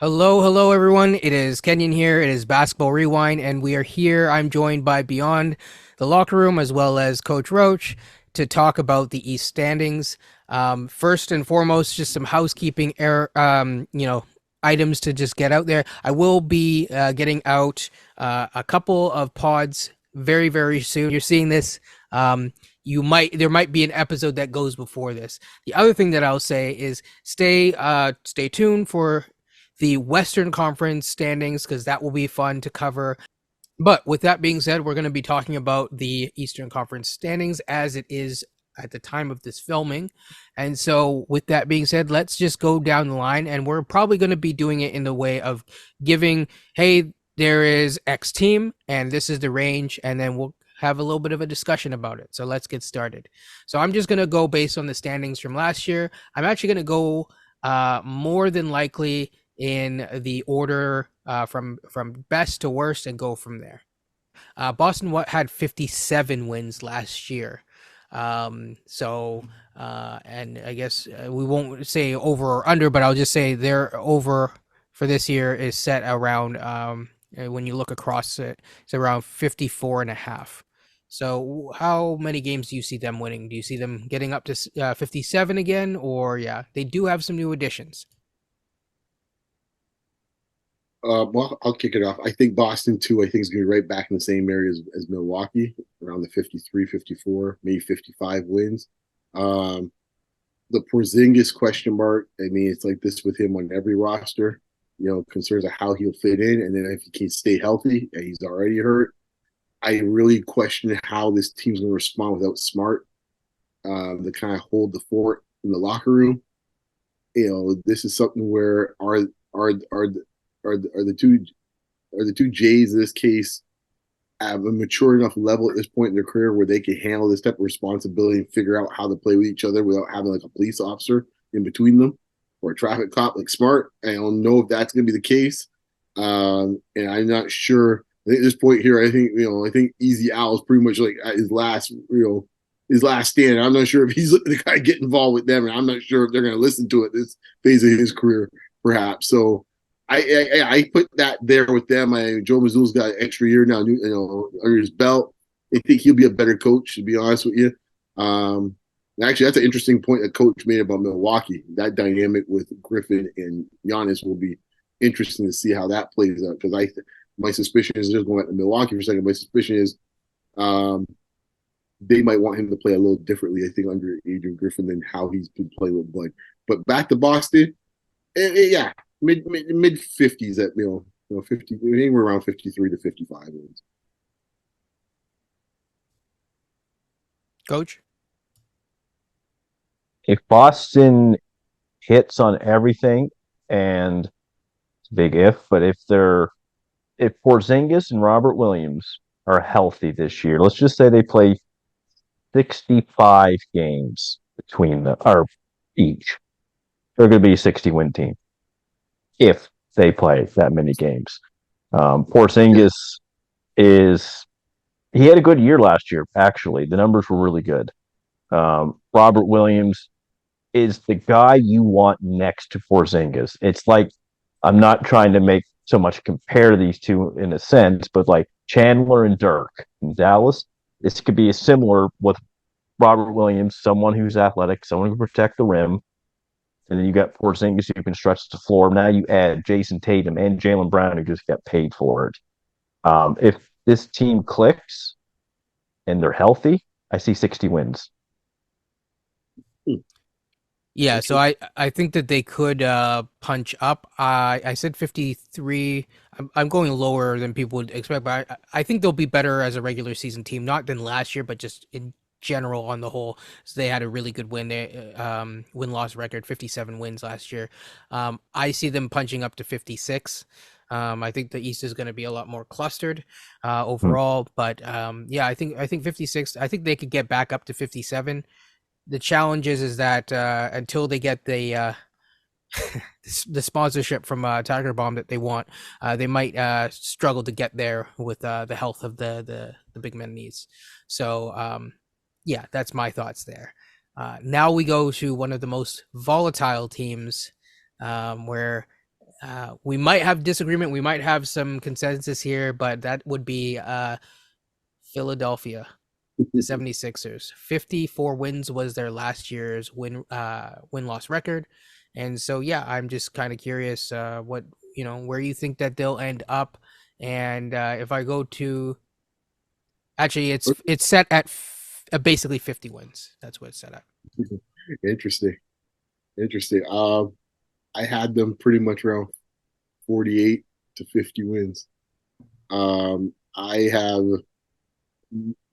Hello, everyone. It is Kenyon here. It is Basketball Rewind, and we are here. I'm joined by Beyond the Locker Room as well as Coach Roache to talk about the East standings. First and foremost, just some housekeeping items to just get out there. I will be getting out a couple of pods very soon. You're seeing this. There might be an episode that goes before this. The other thing that I'll say is stay tuned for the Western Conference standings because that will be fun to cover. But with that being said, we're going to be talking about the Eastern Conference standings as it is at the time of this filming. And so, with that being said, let's just go down the line. And we're probably going to be doing it in the way of giving, hey, there is X team, and this is the range. And then we'll have a little bit of a discussion about it. So, let's get started. So, I'm just going to go based on the standings from last year. I'm actually going to go more than likely in the order from best to worst and go from there. Boston had 57 wins last year. And I guess we won't say over or under, but I'll just say their over for this year is set around, when you look across it, it's around 54 and a half. So how many games do you see them winning? Do you see them getting up to 57 again? Or, yeah, they do have some new additions. Well, I'll kick it off. I think Boston, too, I think is going to be right back in the same area as Milwaukee, around the 53, 54, maybe 55 wins. Um, the Porzingis question mark, I mean, it's like this with him on every roster, concerns of how he'll fit in. And then if he can stay healthy, and he's already hurt, I really question how this team's going to respond without Smart to kind of hold the fort in the locker room. This is something where are the two Jays in this case have a mature enough level at this point in their career where they can handle this type of responsibility and figure out how to play with each other without having like a police officer in between them or a traffic cop like Smart. I don't know if that's going to be the case, and I'm not sure. I think at this point here, I think Easy Al is pretty much like at his last stand. I'm not sure if he's the guy get involved with them, and I'm not sure if they're going to listen to it this phase of his career, perhaps. So I put that there with them. Joe Mazzulla's got an extra year now, under his belt. I think he'll be a better coach, to be honest with you. Actually, that's an interesting point that Coach made about Milwaukee. That dynamic with Griffin and Giannis will be interesting to see how that plays out. Because my suspicion is, just going back to Milwaukee for a second. My suspicion is um, they might want him to play a little differently. I think under Adrian Griffin than how he's been playing with Bud. But back to Boston, yeah, mid 50s at 50, anywhere around 53 to 55 wins. Coach? If Boston hits on everything, and it's a big if, but if Porzingis and Robert Williams are healthy this year, let's just say they play 65 games between them or each, they're going to be a 60-win team if they play that many games. Yeah. Porzingis is he had a good year last year. Actually, the numbers were really good. Robert Williams is the guy you want next to Porzingis. It's like I'm not trying to make so much compare these two in a sense, but like Chandler and Dirk in Dallas, this could be a similar with Robert Williams, someone who's athletic, someone who can protect the rim, and then you got Porzingis who can stretch the floor. Now you add Jason Tatum and Jaylen Brown who just got paid for it. If this team clicks and they're healthy, I see 60 wins. Hmm. Yeah, so Okay. I think that they could punch up. I said 53. I'm going lower than people would expect, but I think they'll be better as a regular season team, not than last year, but just in general on the whole. So they had a really good win loss record, 57 wins last year. I see them punching up to 56. I think the East is going to be a lot more clustered Hmm. overall, but yeah, I think 56. I think they could get back up to 57. The challenge is that until they get the sponsorship from Tiger Bomb that they want, they might struggle to get there with the health of the big men needs. So yeah, that's my thoughts there. Now we go to one of the most volatile teams, where We might have disagreement. We might have some consensus here, but that would be Philadelphia, the 76ers. 54 wins was their last year's win loss record. And so yeah, I'm just kind of curious what where you think that they'll end up. And if I go to actually it's set at basically 50 wins. That's what it's set at. Interesting. Interesting. I had them pretty much around 48 to 50 wins. I have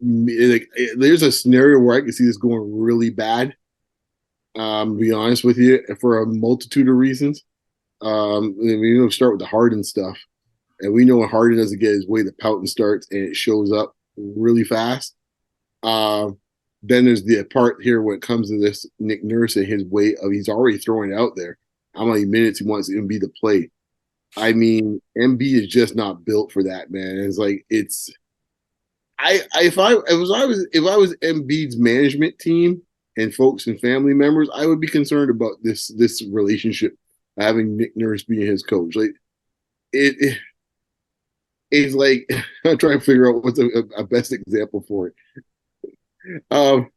like there's a scenario where I can see this going really bad. To be honest with you, for a multitude of reasons. We start with the Harden stuff, and we know when Harden doesn't get his way, the pouting starts, and it shows up really fast. Then there's the part here when it comes to this Nick Nurse and his way of he's already throwing it out there. How many minutes he wants Embiid to play? I mean, Embiid is just not built for that, man. It's like it's. If I was Embiid's management team and folks and family members, I would be concerned about this relationship, having Nick Nurse being his coach. Like it's like I'm trying to figure out what's a best example for it. Um,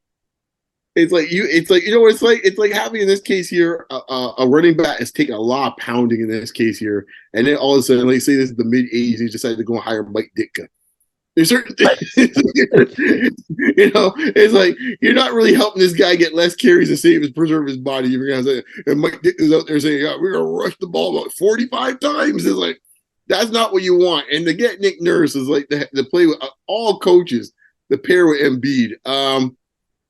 it's like it's like having in this case here a running back is taking a lot of pounding in this case here, and then all of a sudden, like say this is the mid '80s, he decided to go and hire Mike Ditka. There's certain things, it's like you're not really helping this guy get less carries to save his preserve his body. You're gonna say, and Mike Ditka's out there saying, "Yeah, we're gonna rush the ball about 45 times." It's like that's not what you want. And to get Nick Nurse is like to play with all coaches, the pair with Embiid.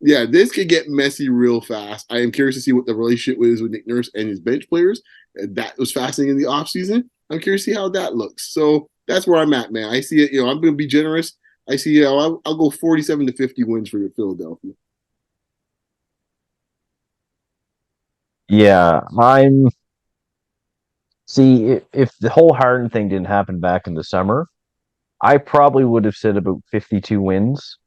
Yeah, this could get messy real fast. I am curious to see what the relationship is with Nick Nurse and his bench players. That was fascinating in the offseason. I'm curious to see how that looks. So that's where I'm at, man. I see it. I'm going to be generous. I see. I'll go 47 to 50 wins for Philadelphia. Yeah, I'm. See, if the whole Harden thing didn't happen back in the summer, I probably would have said about 52 wins,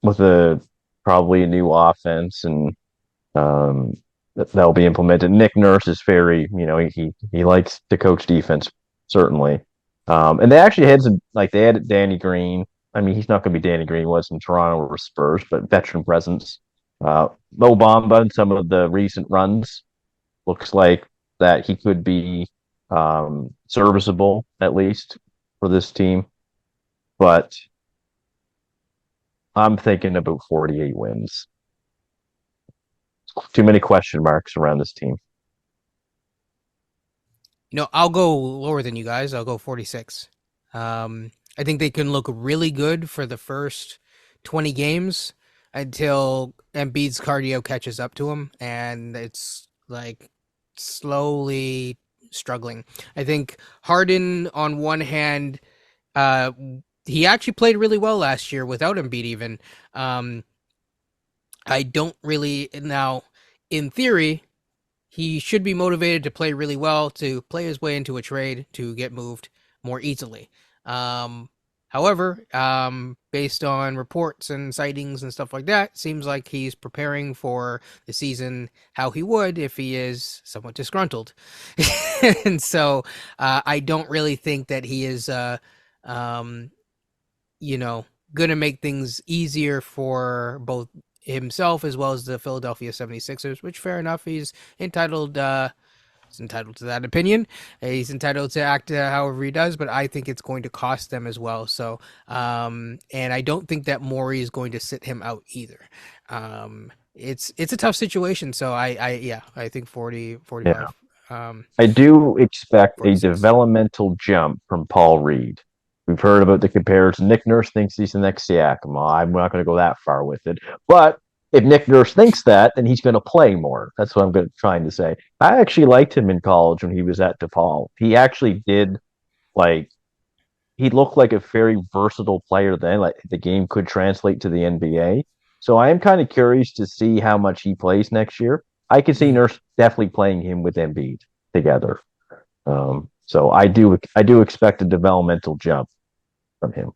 with probably a new offense and that'll be implemented. Nick Nurse is very, he likes to coach defense, certainly. And they actually had they added Danny Green. I mean, he's not going to be Danny Green was in Toronto or Spurs, but veteran presence. Mo Bamba in some of the recent runs looks like that he could be serviceable at least for this team. But I'm thinking about 48 wins. Too many question marks around this team. I'll go lower than you guys. I'll go 46. I think they can look really good for the first 20 games until Embiid's cardio catches up to him, and it's like slowly struggling. I think Harden, on one hand, he actually played really well last year without Embiid even. I don't really now, in theory, he should be motivated to play really well, to play his way into a trade, to get moved more easily. However, based on reports and sightings and stuff like that, seems like he's preparing for the season how he would if he is somewhat disgruntled. And so I don't really think that he is, going to make things easier for both himself as well as the Philadelphia 76ers, which fair enough, he's entitled to that opinion. He's entitled to act however he does, but I think it's going to cost them as well. So and I don't think that Morey is going to sit him out either. It's a tough situation, so I think 40 45. Yeah. I do expect 46. a developmental jump from Paul Reed. We've heard about the comparison. Nick Nurse thinks he's the next Siakam. Well, I'm not going to go that far with it. But if Nick Nurse thinks that, then he's going to play more. That's what I'm trying to say. I actually liked him in college when he was at DePaul. He actually did, he looked like a very versatile player then. Like the game could translate to the NBA. So I am kind of curious to see how much he plays next year. I could see Nurse definitely playing him with Embiid together. So I do expect a developmental jump from him.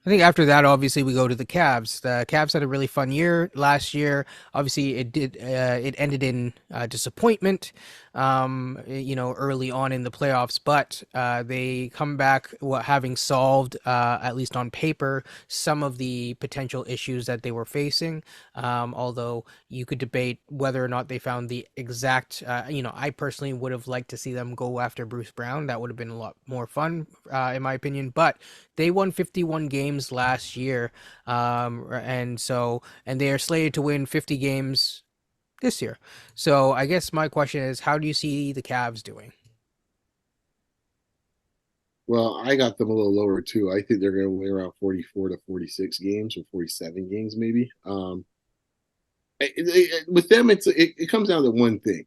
I think after that, obviously, we go to the Cavs. The Cavs had a really fun year last year. Obviously, it did. It ended in disappointment, early on in the playoffs. But they come back, having solved, at least on paper, some of the potential issues that they were facing. Although you could debate whether or not they found the exact. I personally would have liked to see them go after Bruce Brown. That would have been a lot more fun, in my opinion. But they won 51 games last year, and they are slated to win 50 games this year. So I guess my question is, how do you see the Cavs doing? Well, I got them a little lower too. I think they're going to win around 44 to 46 games or 47 games maybe. With them, it comes down to one thing,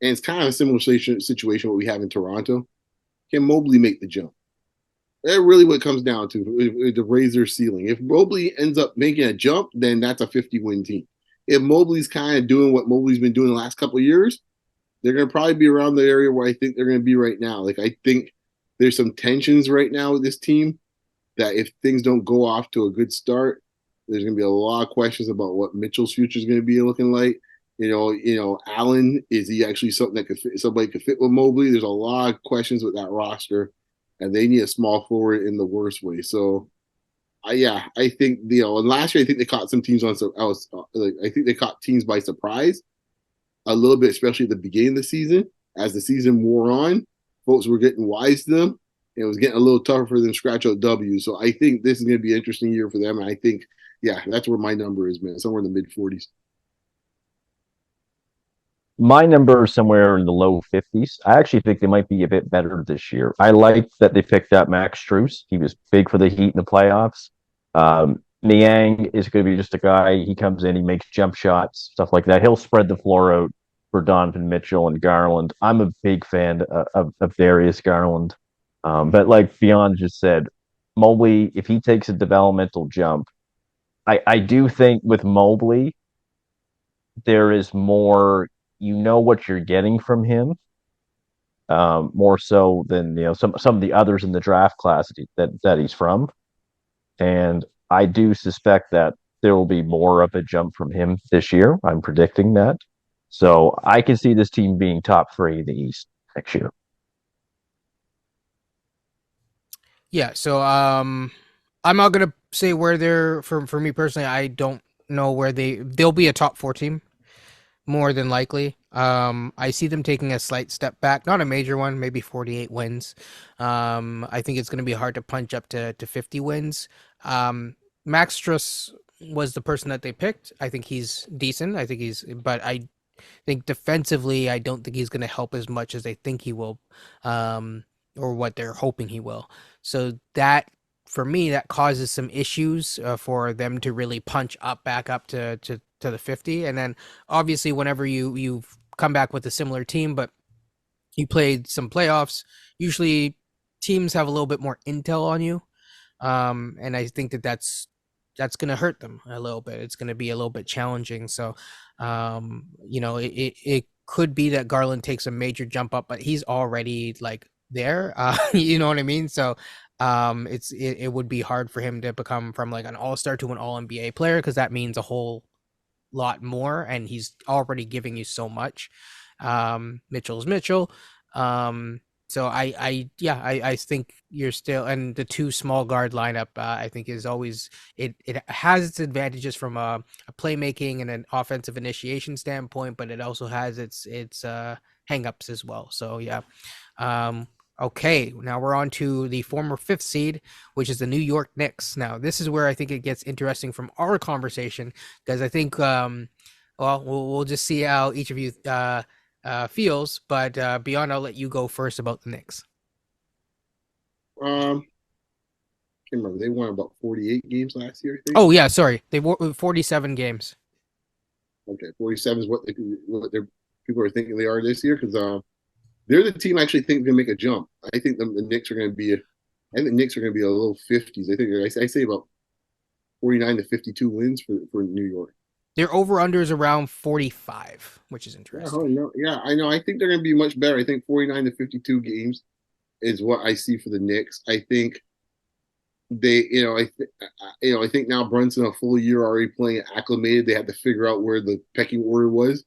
and it's kind of a similar situation what we have in Toronto. Can Mobley make the jump? That's really what it comes down to, the razor ceiling. If Mobley ends up making a jump, then that's a 50-win team. If Mobley's kind of doing what Mobley's been doing the last couple of years, they're going to probably be around the area where I think they're going to be right now. Like, I think there's some tensions right now with this team that if things don't go off to a good start, there's going to be a lot of questions about what Mitchell's future is going to be looking like. Allen, is he actually something that somebody could fit with Mobley? There's a lot of questions with that roster, and they need a small forward in the worst way. So, I think and last year I think they caught some teams on some. I think they caught teams by surprise a little bit, especially at the beginning of the season. As the season wore on, folks were getting wise to them. And it was getting a little tougher for them to scratch out W. So I think this is going to be an interesting year for them. And I think, that's where my number is, man, somewhere in the mid 40s. My number is somewhere in the low 50s. I actually think they might be a bit better this year. I like that they picked up Max Strus. He was big for the Heat in the playoffs. Niang is going to be just a guy. He comes in, he makes jump shots, stuff like that. He'll spread the floor out for Donovan Mitchell and Garland. I'm a big fan of Darius Garland. But like Beyond just said, Mobley, if he takes a developmental jump, I do think with Mobley, there is more, what you're getting from him, more so than some of the others in the draft class that he's from. And I do suspect that there will be more of a jump from him this year. I'm predicting that. So I can see this team being top three in the East next year. Yeah, so I'm not gonna say where they're for me personally. I don't know where they'll be a top four team more than likely. I see them taking a slight step back, not a major one, maybe 48 wins. I think it's gonna be hard to punch up to 50 wins. Max Struss was the person that they picked. I think he's decent. But I think defensively, I don't think he's going to help as much as they think he will, or what they're hoping he will. So that, for me, that causes some issues for them to really punch back up to the 50. And then obviously, whenever you come back with a similar team, but you played some playoffs, usually teams have a little bit more intel on you, and I think that's going to hurt them a little bit. It's going to be a little bit challenging. So, it could be that Garland takes a major jump up, but he's already like there. You know what I mean? So, it would be hard for him to become from like an all-star to an all NBA player, because that means a whole lot more, and he's already giving you so much. Mitchell's Mitchell. So I think you're still, and the two small guard lineup, I think is always, it has its advantages from a playmaking and an offensive initiation standpoint, but it also has its hangups as well. So yeah. Okay, now we're on to the former fifth seed, which is the New York Knicks. Now, this is where I think it gets interesting from our conversation, because I think, we'll just see how each of you feels. But Beyond, I'll let you go first about the Knicks. Can't remember. They won about 48 games last year, I think. Oh yeah, sorry, they won 47 games. Okay, 47 is what their people are thinking they are this year, because they're the team I actually think can make a jump. I think the Knicks are going to be. I think the Knicks are going to be a low 50s. I think I say about 49 to 52 wins for New York. Their over/under is around 45, which is interesting. I know. I think they're going to be much better. I think 49 to 52 games is what I see for the Knicks. I think I think now Brunson a full year already playing acclimated. They had to figure out where the pecking order was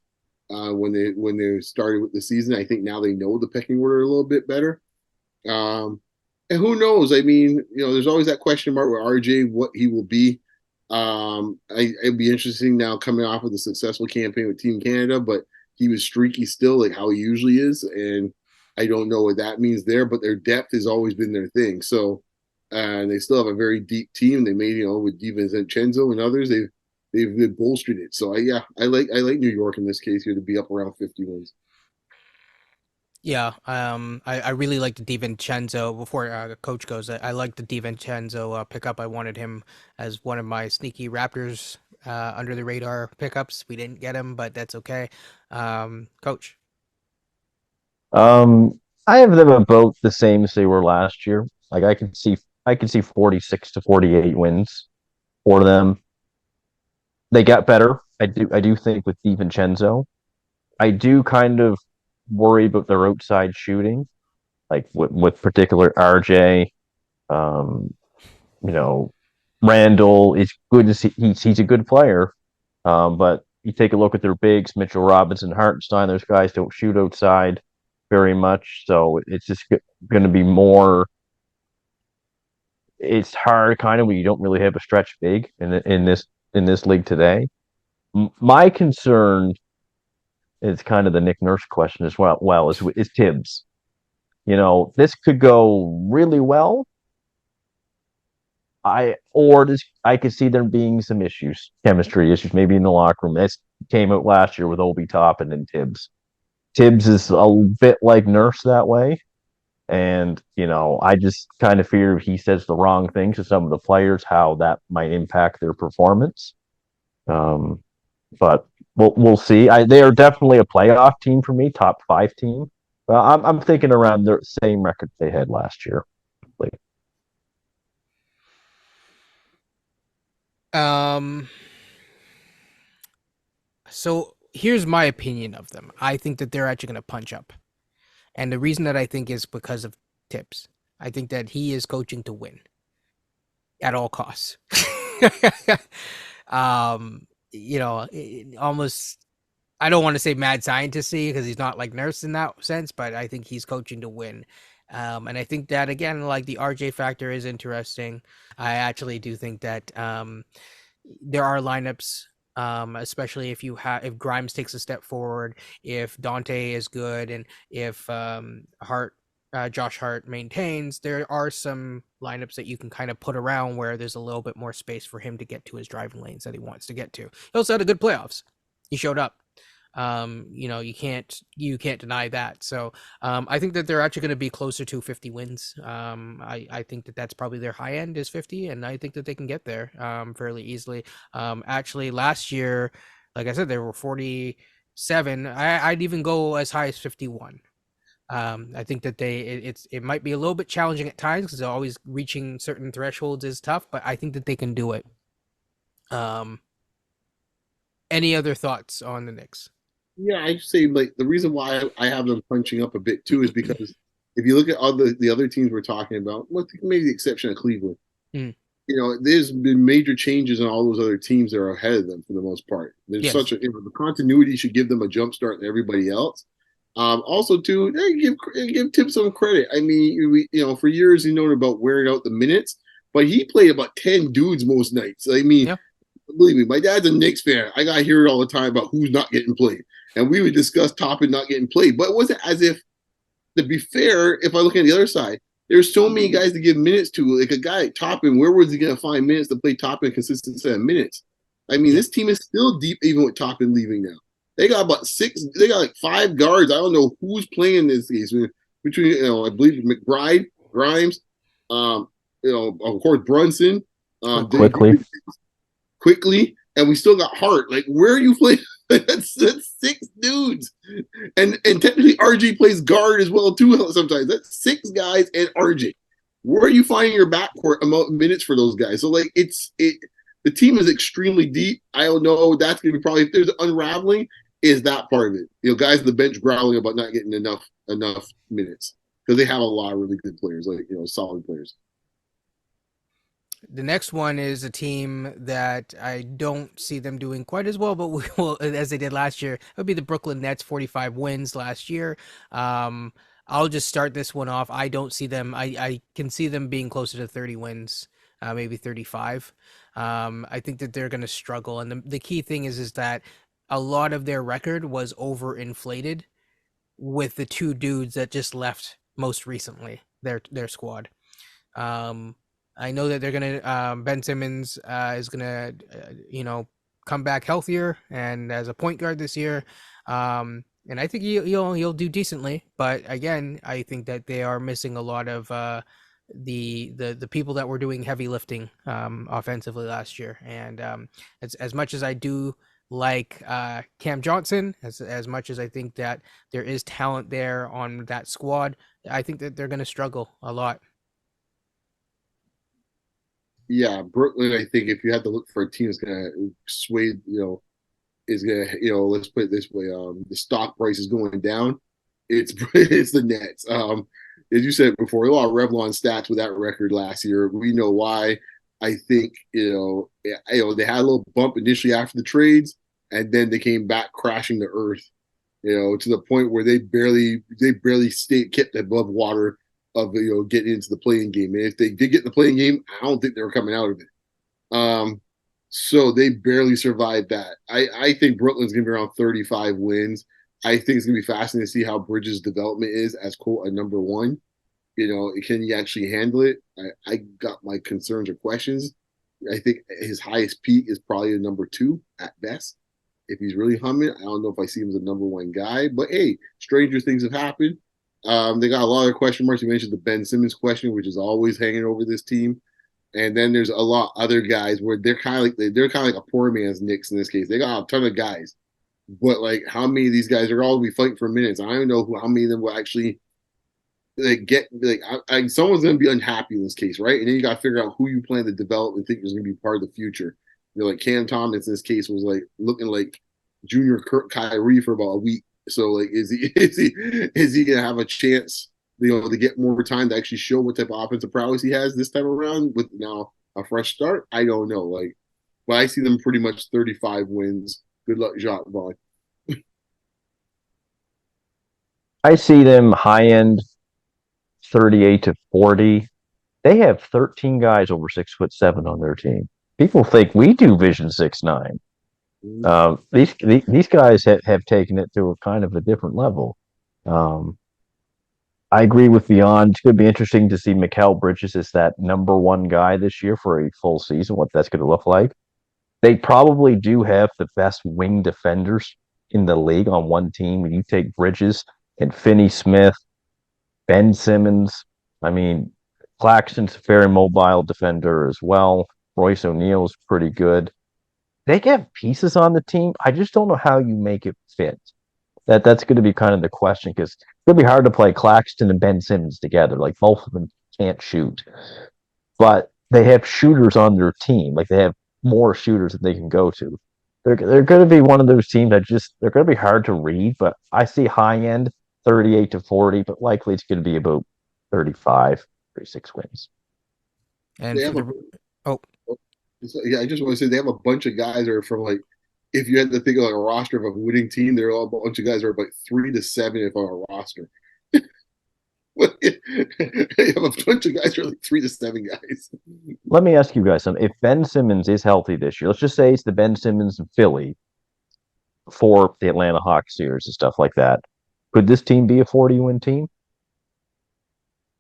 when they started with the season. I think now they know the pecking order a little bit better. Um, and who knows? I mean, there's always that question mark with RJ, what he will be. It'd be interesting now coming off of the successful campaign with Team Canada, but he was streaky still, like how he usually is, and I don't know what that means there. But their depth has always been their thing. So, and they still have a very deep team. They made, with DiVincenzo and others, they've bolstered it. So I like New York in this case here to be up around 50 wins. Yeah, I really like the DiVincenzo. Before coach goes, I like the DiVincenzo pickup. I wanted him as one of my sneaky Raptors under the radar pickups. We didn't get him, but that's okay. Coach. I have them about the same as they were last year. Like I can see 46 to 48 wins for them. They got better. I do think with DiVincenzo. I do kind of worry about their outside shooting, like with particular RJ. Um, you know, Randall is good to see. He's a good player, but you take a look at their bigs, Mitchell Robinson, Hartenstein. Those guys don't shoot outside very much, so it's just going to be more. It's hard, kind of, when you don't really have a stretch big in this league today. My concern is kind of the Nick Nurse question as well. Well, is Tibbs. This could go really well. I could see there being some issues, chemistry issues, maybe in the locker room. This came out last year with Obi Toppin and Tibbs. Tibbs is a bit like Nurse that way. And, I just kind of fear if he says the wrong things to some of the players, how that might impact their performance. But we'll see. They are definitely a playoff team for me, top 5 team. I'm thinking around the same record they had last year. Like, Um, so here's my opinion of them. I think that they're actually going to punch up. And the reason that I think is because of Tips. I think that he is coaching to win at all costs. Almost, I don't want to say mad scientisty because he's not like Nurse in that sense, but I think he's coaching to win. And I think that, again, like the RJ factor is interesting. I actually do think that there are lineups, especially if Grimes takes a step forward, if Dante is good, and if Josh Hart maintains, there are some lineups that you can kind of put around where there's a little bit more space for him to get to his driving lanes that he wants to get to. He also had a good playoffs. He showed up. You can't deny that. So I think that they're actually going to be closer to 50 wins. I think that that's probably their high end is 50, and I think that they can get there fairly easily. Actually, last year, like I said, there were 47. I'd even go as high as 51. I think that it might be a little bit challenging at times because always reaching certain thresholds is tough, but I think that they can do it. Any other thoughts on the Knicks? Yeah, I say like the reason why I have them punching up a bit too is because if you look at all the other teams we're talking about, with maybe the exception of Cleveland, Mm. there's been major changes in all those other teams that are ahead of them for the most part. There's Yes. the continuity should give them a jump start than everybody else. Also, too, give Tim some credit. I mean, for years he known about wearing out the minutes, but he played about 10 dudes most nights. I mean, Yeah. believe me, my dad's a Knicks fan. I gotta hear it all the time about who's not getting played, and we would discuss Toppin not getting played. But it wasn't as if, to be fair, if I look at the other side, there's so many guys to give minutes to. Like a guy at Toppin, where was he gonna find minutes to play Toppin consistent set of minutes? I mean, Yeah. this team is still deep, even with Toppin leaving now. They got about 6. They got like 5 guards. I don't know who's playing this case between I believe McBride, Grimes, of course Brunson, quickly. Quickly, and we still got Hart. Like, where are you playing? that's 6 dudes, and technically RJ plays guard as well too. Sometimes that's 6 guys and RJ. Where are you finding your backcourt amount of minutes for those guys? So like, the team is extremely deep. I don't know. That's gonna be probably, if there's unraveling, is that part of it. Guys on the bench growling about not getting enough minutes because they have a lot of really good players, like solid players. The next one is a team that I don't see them doing quite as well, but we will, as they did last year. It would be the Brooklyn Nets, 45 wins last year. Um, I'll just start this one off. I don't see them. I can see them being closer to 30 wins, maybe 35. I think that they're going to struggle, and the key thing is that a lot of their record was overinflated with the two dudes that just left most recently. Their squad. Um, I know that they're gonna Ben Simmons is gonna come back healthier and as a point guard this year. And I think he'll do decently. But again, I think that they are missing a lot of the people that were doing heavy lifting offensively last year. And as much as I do like Cam Johnson, as much as I think that there is talent there on that squad, I think that they're going to struggle a lot. Yeah, Brooklyn. I think if you had to look for a team that's gonna sway, is gonna, let's put it this way, the stock price is going down. It's it's the Nets. As you said before, a lot of Revlon stats with that record last year. We know why. I think they had a little bump initially after the trades, and then they came back crashing to earth. To the point where they barely stayed kept above water of getting into the playing game. And if they did get in the playing game, I don't think they were coming out of it. Um, so they barely survived that. I think Brooklyn's gonna be around 35 wins. I think it's gonna be fascinating to see how Bridges' development is as quote a number one. Can he actually handle it? I got my concerns or questions. I think his highest peak is probably a number two at best. If he's really humming, I don't know if I see him as a number one guy. But hey, stranger things have happened. They got a lot of question marks. You mentioned the Ben Simmons question, which is always hanging over this team. And then there's a lot other guys where they're kind of like a poor man's Knicks in this case. They got a ton of guys, but like how many of these guys are all be fighting for minutes? I don't know how many of them will actually someone's going to be unhappy in this case, right? And then you got to figure out who you plan to develop and think is going to be part of the future. Like Cam Thomas in this case was like looking like junior Kyrie for about a week. So like, is he going to have a chance, to get more time to actually show what type of offensive prowess he has this time around with now a fresh start? I don't know. Like, but I see them pretty much 35 wins. Good luck, Jacques Vaughn. I see them high end 38 to 40. They have 13 guys over 6'7" on their team. People think we do Vision 6'9". These guys have taken it to a kind of a different level. Um, I agree with Beyond. It's going to be interesting to see Mikal Bridges as that number one guy this year for a full season, what that's going to look like. They probably do have the best wing defenders in the league on one team. When you take Bridges and Finney Smith, Ben Simmons, I mean, Claxton's a very mobile defender as well. Royce O'Neal's pretty good. They have pieces on the team. I just don't know how you make it fit. That's going to be kind of the question because it's going to be hard to play Claxton and Ben Simmons together. Like both of them can't shoot, but they have shooters on their team. Like they have more shooters that they can go to. They're going to be one of those teams that they're going to be hard to read. But I see high end 38 to 40, but likely it's going to be about 35, 36 wins. And for the oh, Yeah, I just want to say they have a bunch of guys that are from like, if you had to think of like a roster of a winning team, there are a bunch of guys that are like 3 to 7 if on a roster. They have a bunch of guys that are like 3 to 7 guys. Let me ask you guys something. If Ben Simmons is healthy this year, let's just say it's the Ben Simmons of Philly for the Atlanta Hawks series and stuff like that. Could this team be a 40-win team?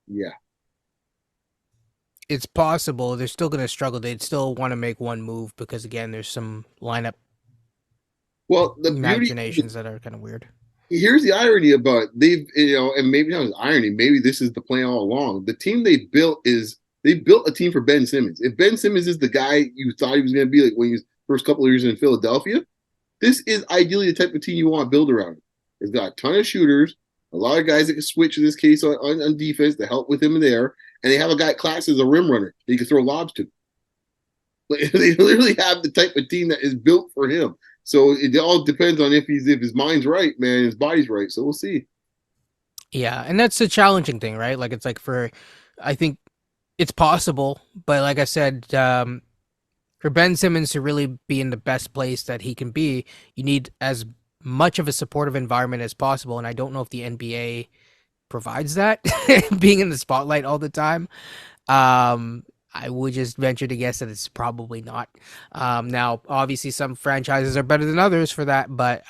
Yeah. it's possible. They're still going to struggle. They'd still want to make one move because again, there's some lineup Well, the beauty imaginations that are kind of weird. here's the irony about it. They've and maybe not as irony, maybe this is the plan all along. The team they built a team for Ben Simmons. If Ben Simmons is the guy you thought he was going to be, like when he was first couple of years in Philadelphia, this is ideally the type of team you want to build around. It's got a ton of shooters, a lot of guys that can switch in this case on defense to help with him in there, and they have a guy class as a rim runner that you can throw lobs to. They literally have the type of team that is built for him. So it all depends on if his mind's right, man, his body's right. So we'll see. Yeah, and that's the challenging thing, right? Like it's like I think It's possible, but like I said, for Ben Simmons to really be in the best place that he can be, you need as much of a supportive environment as possible. And I don't know if the NBA provides that, being in the spotlight all the time. Um, I would just venture to guess that it's probably not. Now, obviously, some franchises are better than others for that, but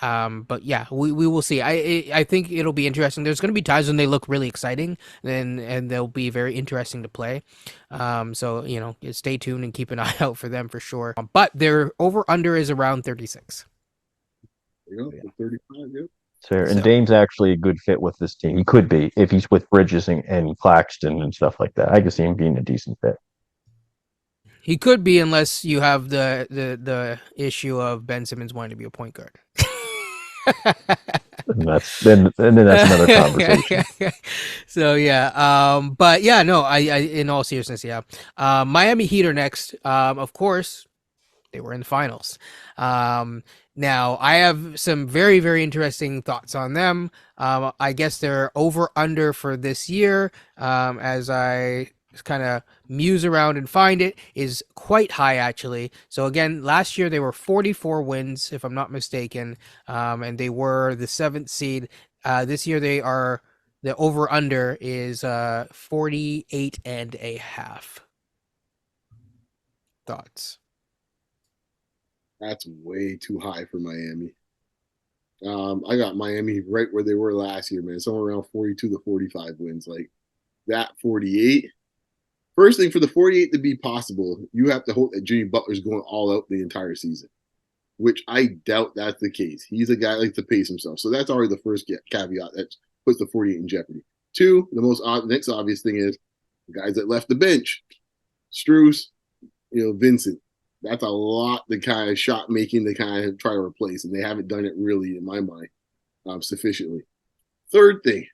yeah, we will see. I think it'll be interesting. There's going to be times when they look really exciting, and they'll be very interesting to play. So stay tuned and keep an eye out for them for sure. But their over under is around 36. You know, the 35. Yeah. Fair. And So Dame's actually a good fit with this team. He could be if he's with Bridges and Claxton and stuff like that. I could see him being a decent fit. he could be, unless you have the issue of Ben Simmons wanting to be a point guard. And then that's another conversation. So yeah, but yeah, no, I in all seriousness, yeah, Miami Heat are next. Of course, they were in the finals. Now I have some very, very interesting thoughts on them. I guess they're over under for this year. As I kind of muse around and find it, is quite high actually. So again, last year they were 44 wins, if I'm not mistaken, and they were the 7th seed. This year they are the over under is 48 and a half. Thoughts? That's way too high for Miami. I got Miami right where they were last year, man. Somewhere around 42 to 45 wins. Like that 48. First thing, for the 48 to be possible, you have to hope that Jimmy Butler's going all out the entire season, which I doubt that's the case. He's a guy that likes to pace himself. So that's already the first caveat that puts the 48 in jeopardy. Two, the next obvious thing is the guys that left the bench. Strus, Vincent. That's a lot the kind of shot making they kind of try to replace, and they haven't done it really, in my mind, sufficiently. Third thing,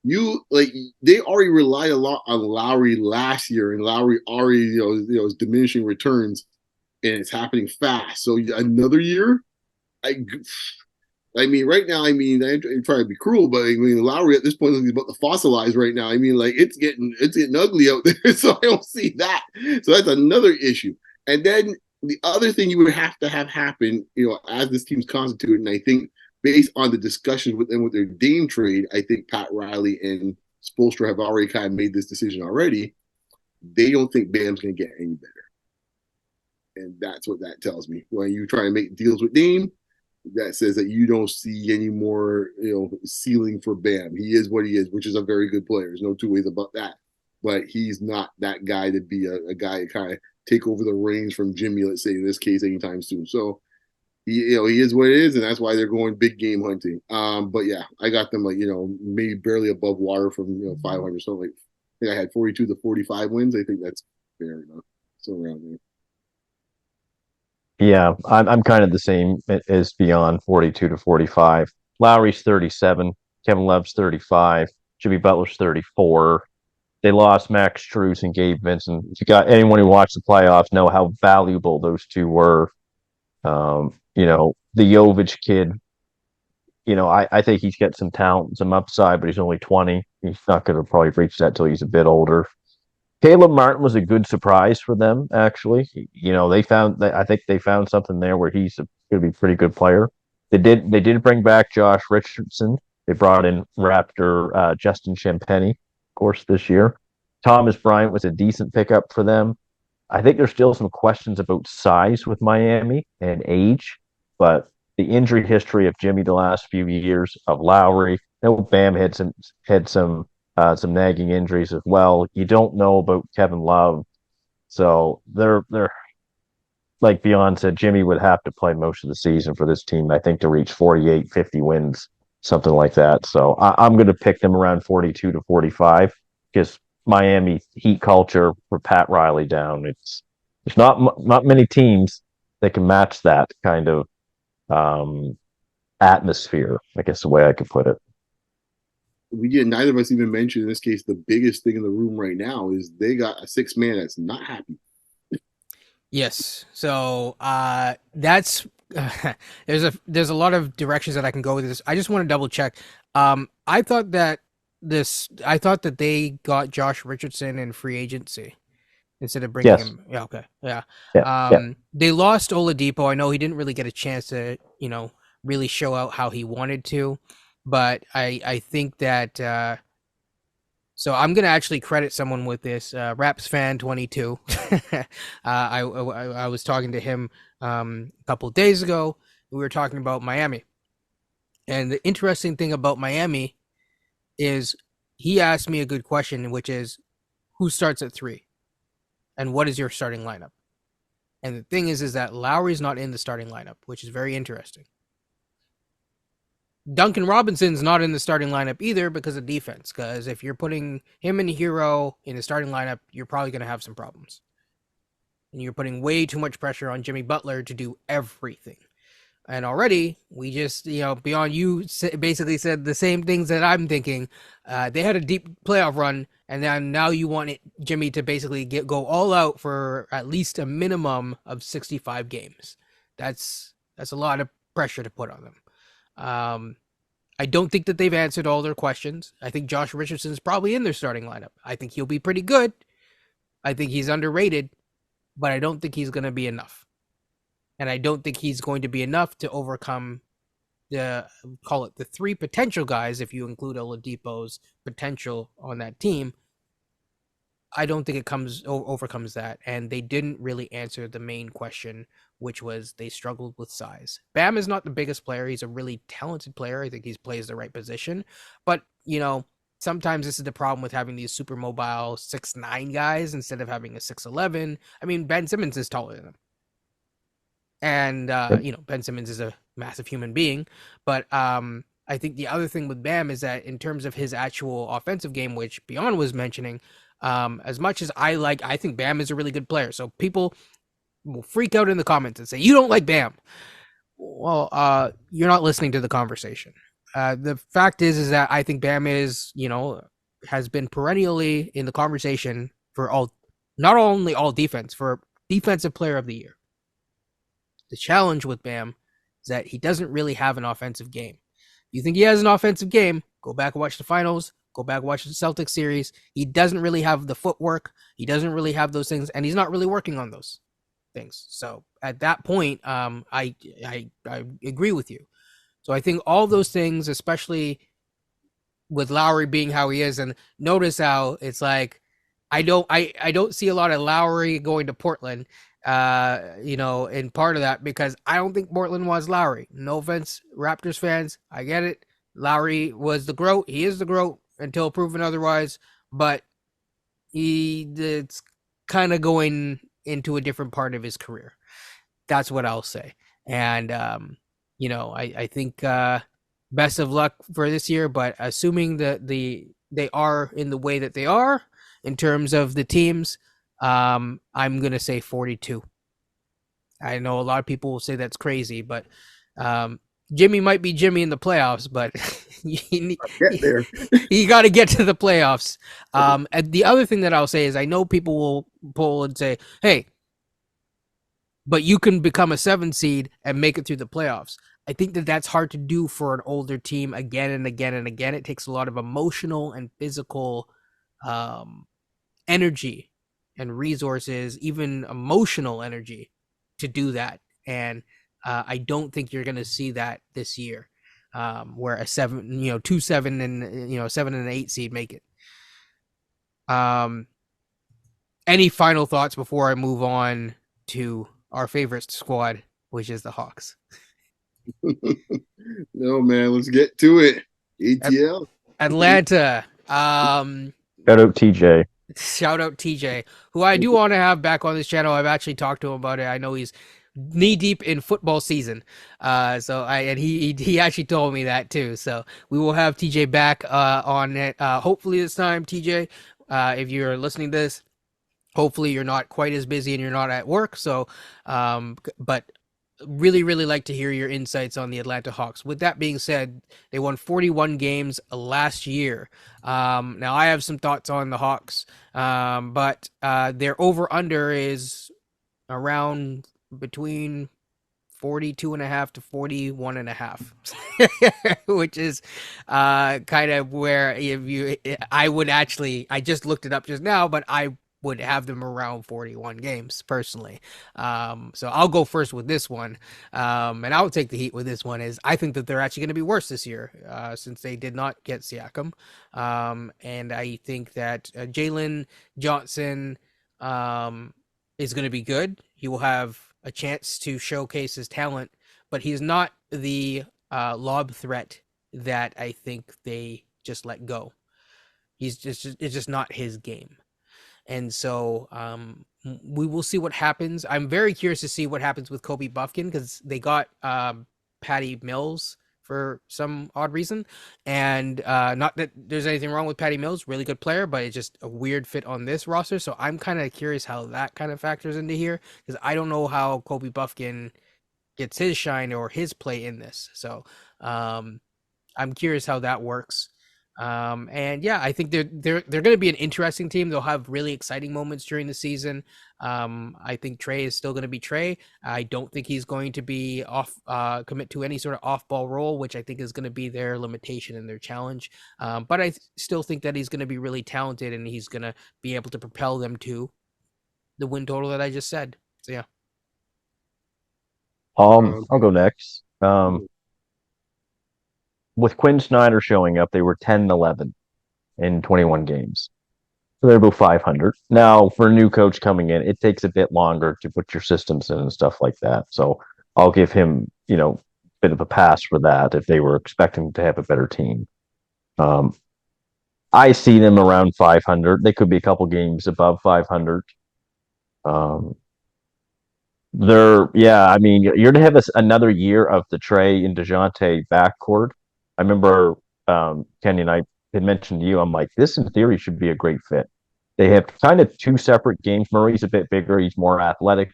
they already relied a lot on Lowry last year, and Lowry already is diminishing returns, and it's happening fast. So another year, I mean, right now, I'm trying to be cruel, but I mean, Lowry at this point is about to fossilize right now. I mean, like it's getting ugly out there, so I don't see that. So that's another issue. And then the other thing you would have to have happen, as this team's constituted, and I think based on the discussions with them with their Dame trade, I think Pat Riley and Spoelstra have already kind of made this decision already. They don't think Bam's going to get any better. And that's what that tells me. When you try to make deals with Dame, that says that you don't see any more, ceiling for Bam. He is what he is, which is a very good player. There's no two ways about that. But he's not that guy to be a guy to kind of take over the reins from Jimmy, let's say in this case, anytime soon. So he is what it is, and that's why they're going big game hunting. But yeah, I got them maybe barely above water from 500. So like, I think I had 42 to 45 wins. I think that's fair enough. So around there. Yeah, I'm kind of the same as beyond 42 to 45. Lowry's 37, Kevin Love's 35, Jimmy Butler's 34. They lost Max Strus and Gabe Vincent. If you got anyone who watched the playoffs, know how valuable those two were. The Jovic kid, I think he's got some talent, some upside, but he's only 20. He's not going to probably reach that till he's a bit older. Caleb Martin was a good surprise for them, actually. I think they found something there where he's going to be a pretty good player. They did bring back Josh Richardson. They brought in Raptor Justin Champagnie, of course, this year. Thomas Bryant was a decent pickup for them. I think there's still some questions about size with Miami and age, but the injury history of Jimmy the last few years, of Lowry, Bam had some nagging injuries as well. You don't know about Kevin Love, so they're like Beyond said, Jimmy would have to play most of the season for this team, I think, to reach 48, 50 wins, something like that. So I'm going to pick them around 42 to 45 because Miami Heat culture for Pat Riley down. There's not many teams that can match that kind of atmosphere, I guess the way I could put it. Neither of us even mentioned in this case the biggest thing in the room right now is they got a 6-man that's not happy. Yes. So that's there's a lot of directions that I can go with this. I just want to double check. I thought that they got Josh Richardson in free agency. instead of bringing Yes. him. Yeah, okay, yeah. Yeah. Yeah. They lost Oladipo. I know he didn't really get a chance to, really show out how he wanted to, but I think that. So I'm gonna actually credit someone with this. Raps fan 22. I was talking to him a couple of days ago. We were talking about Miami, and the interesting thing about Miami is he asked me a good question, which is who starts at three and what is your starting lineup? And the thing is that Lowry's not in the starting lineup, which is very interesting. Duncan Robinson's not in the starting lineup either because of defense. Because if you're putting him and Hero in the starting lineup, you're probably going to have some problems. And you're putting way too much pressure on Jimmy Butler to do everything. And already, we just, beyond you basically said the same things that I'm thinking. They had a deep playoff run, and then now you want Jimmy to basically go all out for at least a minimum of 65 games. That's a lot of pressure to put on them. I don't think that they've answered all their questions. I think Josh Richardson is probably in their starting lineup. I think he'll be pretty good. I think he's underrated, but I don't think he's going to be enough. And I don't think he's going to be enough to overcome the three potential guys, if you include Oladipo's potential on that team. I don't think it overcomes that. And they didn't really answer the main question, which was they struggled with size. Bam is not the biggest player. He's a really talented player. I think he plays the right position. But, sometimes this is the problem with having these super mobile 6'9" guys instead of having a 6'11". I mean, Ben Simmons is taller than him. And, Ben Simmons is a massive human being. But I think the other thing with Bam is that in terms of his actual offensive game, which Beyond was mentioning, as much as I think Bam is a really good player. So people will freak out in the comments and say, you don't like Bam. Well, you're not listening to the conversation. The fact is that I think Bam has been perennially in the conversation for not only all defense, for defensive player of the year. The challenge with Bam is that he doesn't really have an offensive game. You think he has an offensive game? Go back and watch the finals. Go back and watch the Celtics series. He doesn't really have the footwork. He doesn't really have those things, and he's not really working on those things. So at that point, I agree with you. So I think all those things, especially with Lowry being how he is, and notice how it's like I don't see a lot of Lowry going to Portland. In part of that because I don't think Portland wants Lowry. No offense, Raptors fans, I get it. Lowry was the GOAT. He is the GOAT until proven otherwise, but it's kind of going into a different part of his career. That's what I'll say. And, I think best of luck for this year, but assuming that they are in the way that they are in terms of the teams, I'm going to say 42. I know a lot of people will say that's crazy, but Jimmy might be Jimmy in the playoffs, but you got to get to the playoffs. And the other thing that I'll say is I know people will pull and say, hey, but you can become a 7 seed and make it through the playoffs. I think that that's hard to do for an older team again and again and again. It takes a lot of emotional and physical energy and resources, even emotional energy to do that. And I don't think you're going to see that this year, where a 2-7 and 7 and 8 seed make it. Any final thoughts before I move on to our favorite squad, which is the Hawks? No, man, let's get to it. ATL. Atlanta. Shout out TJ. Shout out TJ, who I do want to have back on this channel. I've actually talked to him about it. I know he's knee deep in football season. He actually told me that too. So we will have TJ back on it. Hopefully this time, TJ, if you're listening to this, hopefully you're not quite as busy and you're not at work. So, but really, really like to hear your insights on the Atlanta Hawks. With that being said, they won 41 games last year. Now I have some thoughts on the Hawks, but their over-under is around between 42.5 to 41.5, which is kind of where I just looked it up just now, but I would have them around 41 games personally. So I'll go first with this one, and I'll take the heat with this one. Is I think that they're actually going to be worse this year since they did not get Siakam, and I think that Jalen Johnson is going to be good. He will have a chance to showcase his talent, but he's not the lob threat that I think they just let go. It's just not his game. And so we will see what happens. I'm very curious to see what happens with Kobe Buffkin because they got Patty Mills for some odd reason. And not that there's anything wrong with Patty Mills, really good player, but it's just a weird fit on this roster. So I'm kind of curious how that kind of factors into here because I don't know how Kobe Buffkin gets his shine or his play in this. So I'm curious how that works. And yeah, I think they're going to be an interesting team. They'll have really exciting moments during the season. I think Trey is still going to be Trey. I don't think he's going to be off commit to any sort of off ball role, which I think is going to be their limitation and their challenge. But I still think that he's going to be really talented and he's going to be able to propel them to the win total that I just said. So yeah. I'll go next. With Quinn Snyder showing up, they were 10-11 in 21 games. So they're about 500. Now, for a new coach coming in, it takes a bit longer to put your systems in and stuff like that. So I'll give him, a bit of a pass for that if they were expecting to have a better team. I see them around 500. They could be a couple games above 500. You're going to have another year of the Trey and DeJounte backcourt. I remember Kenny and I had mentioned to you, I'm like, this in theory should be a great fit. They have kind of two separate games. Murray's a bit bigger, he's more athletic,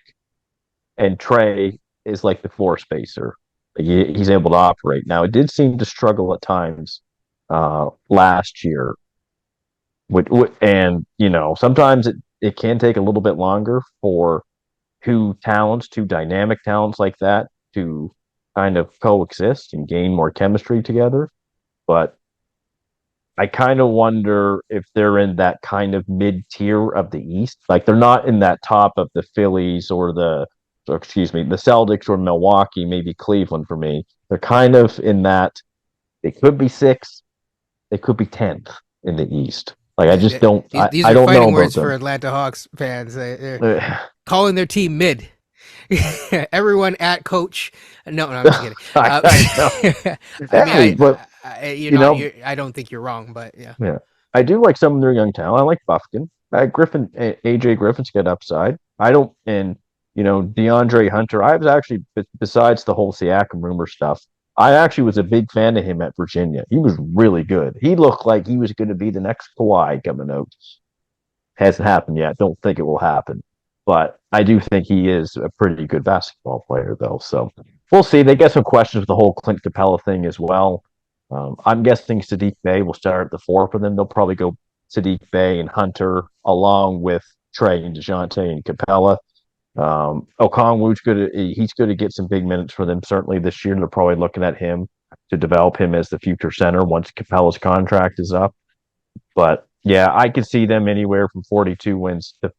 and Trey is like the floor spacer. He's able to operate. Now, it did seem to struggle at times last year. And, sometimes it can take a little bit longer for two dynamic talents like that to kind of coexist and gain more chemistry together. But I kind of wonder if they're in that kind of mid-tier of the East. Like they're not in that top of the Phillies or the Celtics or Milwaukee, maybe Cleveland for me. They're kind of in that. They could be 6th, they could be 10th in the East. Like I just don't. These I are don't fighting know words about for them. Atlanta Hawks fans. They're calling their team mid. Everyone at coach. No, I'm just kidding. Hey, but I don't think you're wrong, but yeah. Yeah, I do like some of their young talent. I like Buffkin, Griffin, AJ Griffin's got upside. I don't, and DeAndre Hunter. I was actually, besides the whole Siakam rumor stuff, I actually was a big fan of him at Virginia. He was really good. He looked like he was going to be the next Kawhi coming out. Hasn't happened yet. Don't think it will happen, but I do think he is a pretty good basketball player, though. So we'll see. They get some questions with the whole Clint Capella thing as well. I'm guessing Sadiq Bey will start at the 4 for them. They'll probably go Sadiq Bey and Hunter along with Trey and DeJounte and Capella. Okongwu's good. He's going to get some big minutes for them certainly this year. They're probably looking at him to develop him as the future center once Capella's contract is up. But yeah, I could see them anywhere from 42 wins to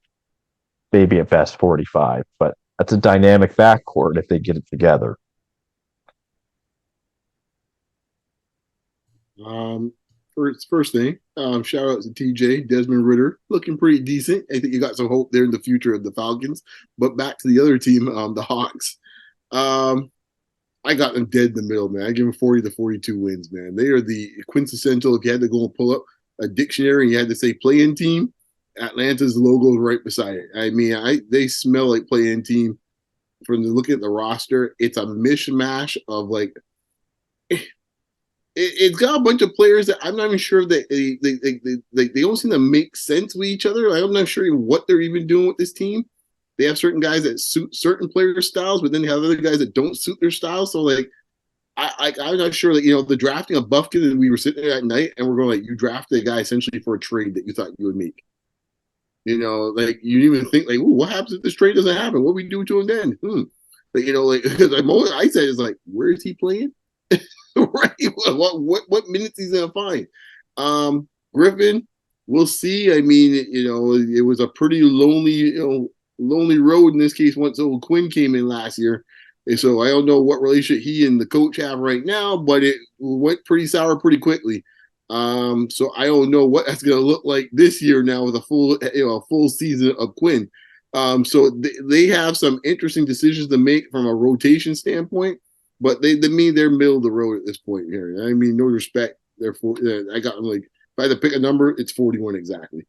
maybe at best 45. But that's a dynamic backcourt if they get it together. First thing, shout out to TJ Desmond Ritter, looking pretty decent. I think you got some hope there in the future of the Falcons. But back to the other team, the Hawks. I got them dead in the middle, man. I give them 40 to 42 wins, man. They are the quintessential. If you had to go and pull up a dictionary and you had to say play-in team, Atlanta's logo is right beside it. I mean, they smell like play-in team. From looking at the roster, it's a mishmash of like. It's got a bunch of players that I'm not even sure that they don't seem to make sense with each other. I'm not sure what they're even doing with this team. They have certain guys that suit certain player styles, but then they have other guys that don't suit their style. So like, I'm not sure that the drafting of Buffkin, and we were sitting there at night and we're going like, you drafted a guy essentially for a trade that you thought you would make. Like you didn't even think like, ooh, what happens if this trade doesn't happen? What do we do to him then? But because the moment I said is like, where is he playing? Right? What minutes he's gonna find? Griffin, we'll see. I mean, it was a pretty lonely road in this case once old Quinn came in last year. And so I don't know what relationship he and the coach have right now, but it went pretty sour pretty quickly. So I don't know what that's going to look like this year now with a full season of Quinn. So they have some interesting decisions to make from a rotation standpoint, but they mean they're middle of the road at this point here. I mean, no respect. Therefore, I got them like if I had to pick a number, it's 41 exactly.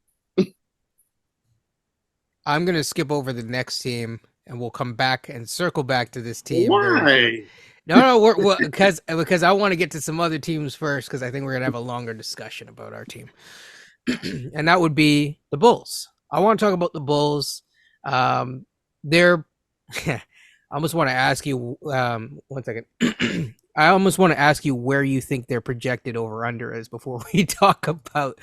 I'm gonna skip over the next team, and we'll come back and circle back to this team very short. Why? No, we're because I want to get to some other teams first because I think we're gonna have a longer discussion about our team, and that would be the Bulls. I want to talk about the Bulls. They're I almost want to ask you 1 second. I almost want to ask you where you think their projected over under is before we talk about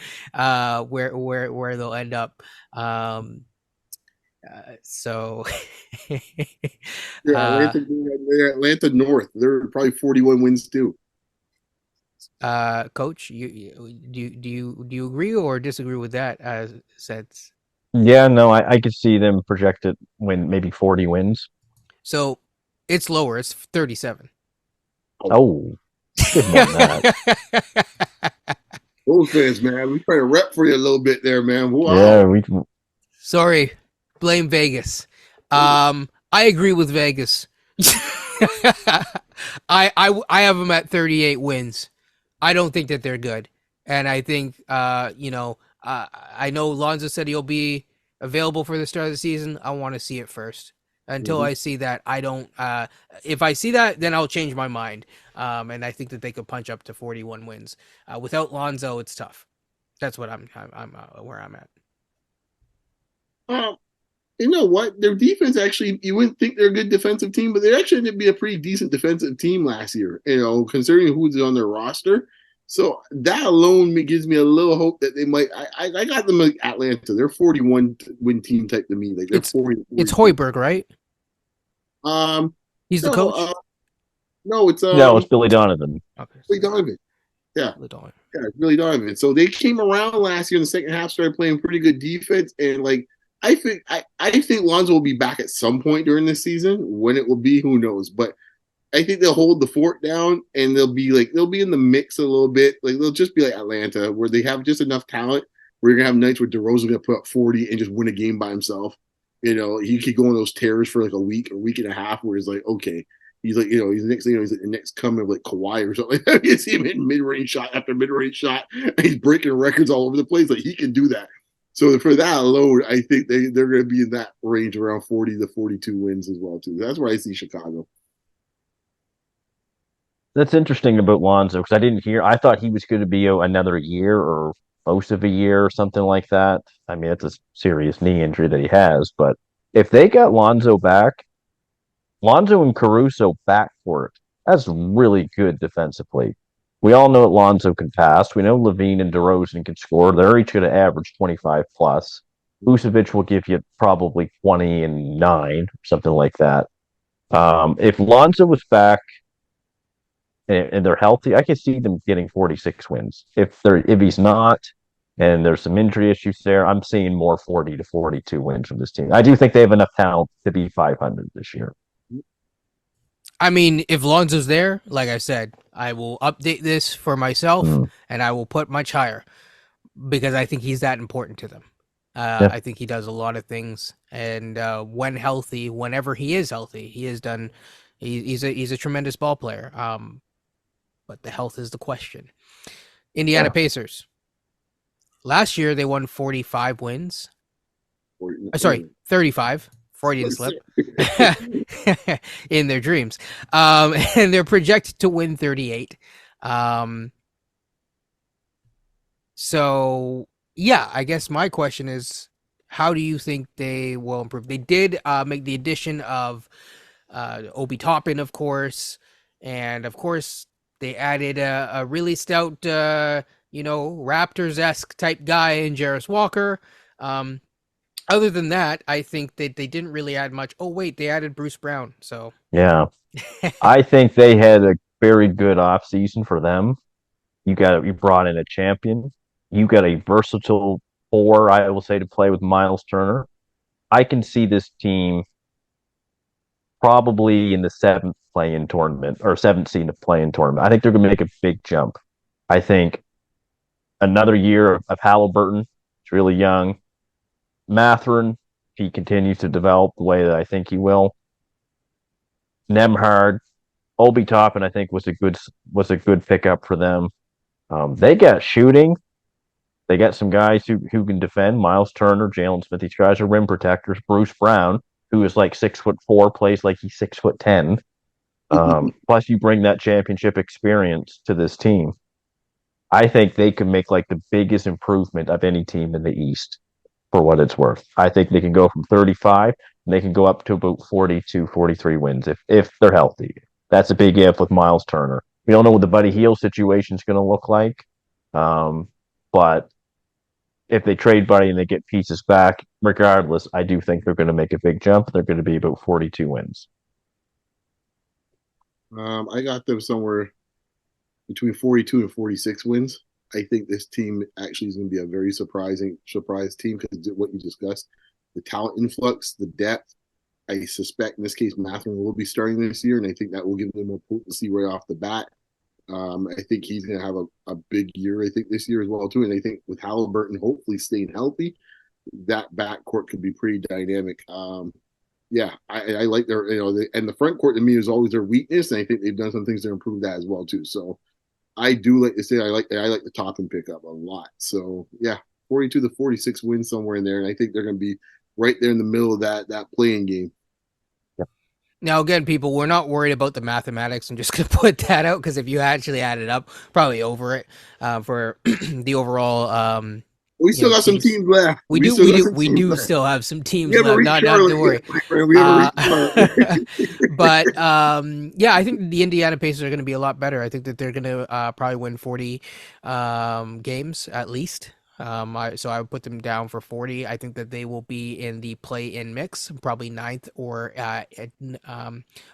where they'll end up. So Yeah, Atlanta North. They're probably 41 wins too. Coach, do you agree or disagree with that sense? Yeah, no, I could see them projected win maybe 40 wins. So it's lower. It's 37. Oh, good more than that. Bulls fans, man, we trying to rep for you a little bit there, man. Wow. Yeah, we can. Sorry, blame Vegas. I agree with Vegas. I have them at 38 wins. I don't think that they're good, and I think I know Lonzo said he'll be available for the start of the season. I want to see it first. Until I see that, I don't. If I see that, then I'll change my mind. And I think that they could punch up to 41 wins. Without Lonzo, it's tough. That's what I'm where I'm at. You know what? Their defense actually, you wouldn't think they're a good defensive team, but they actually ended up being a pretty decent defensive team last year, considering who's on their roster. So that alone gives me a little hope that they might. I got them like Atlanta. They're 41 win team type to me. Like they're 40. It's Hoiberg, right? He's the coach. No, it's Billy Donovan. Okay, Billy Donovan. Yeah. Billy Donovan. Yeah, Billy Donovan. So they came around last year in the second half, started playing pretty good defense, and like I think Lonzo will be back at some point during this season. When it will be, who knows? But I think they'll hold the fort down and they'll be in the mix a little bit. Like they'll just be like Atlanta, where they have just enough talent where you're gonna have nights where DeRozan's gonna put up 40 and just win a game by himself. He could go on those tears for like a week and a half where he's like, okay. He's like, he's the next thing, he's like the next coming of like Kawhi or something. You see him hitting mid-range shot after mid-range shot, and he's breaking records all over the place. Like he can do that. So for that alone, I think they're going to be in that range around 40 to 42 wins as well too. That's where I see Chicago. That's interesting about Lonzo because I thought he was going to be another year or most of a year or something like that. I mean, it's a serious knee injury that he has, but if they got Lonzo back, Lonzo and Caruso backcourt, that's really good defensively. We all know that Lonzo can pass. We know Levine and DeRozan can score. They're each going to average 25 plus. Vucevic will give you probably 20 and 9, something like that. If Lonzo was back and they're healthy, I can see them getting 46 wins. If he's not, and there's some injury issues there, I'm seeing more 40 to 42 wins from this team. I do think they have enough talent to be 500 this year. I mean, if Lonzo's there, like I said, I will update this for myself and I will put much higher because I think he's that important to them. I think he does a lot of things, and when healthy, whenever he is healthy, he has done. He's a tremendous ball player. But the health is the question. Indiana Pacers. Last year they won 45 wins. 35. Freudian slip in their dreams. And they're projected to win 38. So, yeah, I guess my question is, how do you think they will improve? They did make the addition of Obi Toppin, of course. And, of course, they added a really stout, Raptors-esque type guy in Jarris Walker. Other than that, I think that they didn't really add much. Oh, wait, they added Bruce Brown. So yeah, I think they had a very good offseason for them. You brought in a champion. You got a versatile 4, I will say, to play with Miles Turner. I can see this team probably in the 7th play-in tournament, or 7th seed in the play-in tournament. I think they're going to make a big jump. I think another year of Halliburton. He's really young. Mathurin, he continues to develop the way that I think he will. Nemhard, Obi Toppin, I think was a good pickup for them. They got shooting. They got some guys who can defend. Miles Turner, Jalen Smith. These guys are rim protectors. Bruce Brown, who is like 6'4", plays like he's 6'10". Plus, you bring that championship experience to this team. I think they can make like the biggest improvement of any team in the East for what it's worth. I think they can go from 35 and they can go up to about 42, 43 wins if they're healthy. That's a big if with Miles Turner. We don't know what the Buddy Hield situation is going to look like. But if they trade Buddy and they get pieces back, regardless, I do think they're going to make a big jump. They're going to be about 42 wins. I got them somewhere between 42 and 46 wins. I think this team actually is going to be a very surprise team because what you discussed, the talent influx, the depth. I suspect in this case, Mathurin will be starting this year, and I think that will give them more potency right off the bat. I think he's going to have a big year, I think, this year as well, too. And I think with Halliburton hopefully staying healthy, that backcourt could be pretty dynamic. Yeah, I like their, and the front court to me is always their weakness, and I think they've done some things to improve that as well, too. So I do like to say I like the Toppin pickup a lot. So yeah, 42 to 46 wins somewhere in there, and I think they're going to be right there in the middle of that playing game. Now, again, people, we're not worried about the mathematics. I'm just going to put that out because if you actually add it up, probably over it for the overall. We still got some teams left. We do still have some teams left. Not to worry. But yeah, I think the Indiana Pacers are going to be a lot better. I think that they're going to probably win 40 games at least. So I would put them down for 40. I think that they will be in the play-in mix, probably 9th or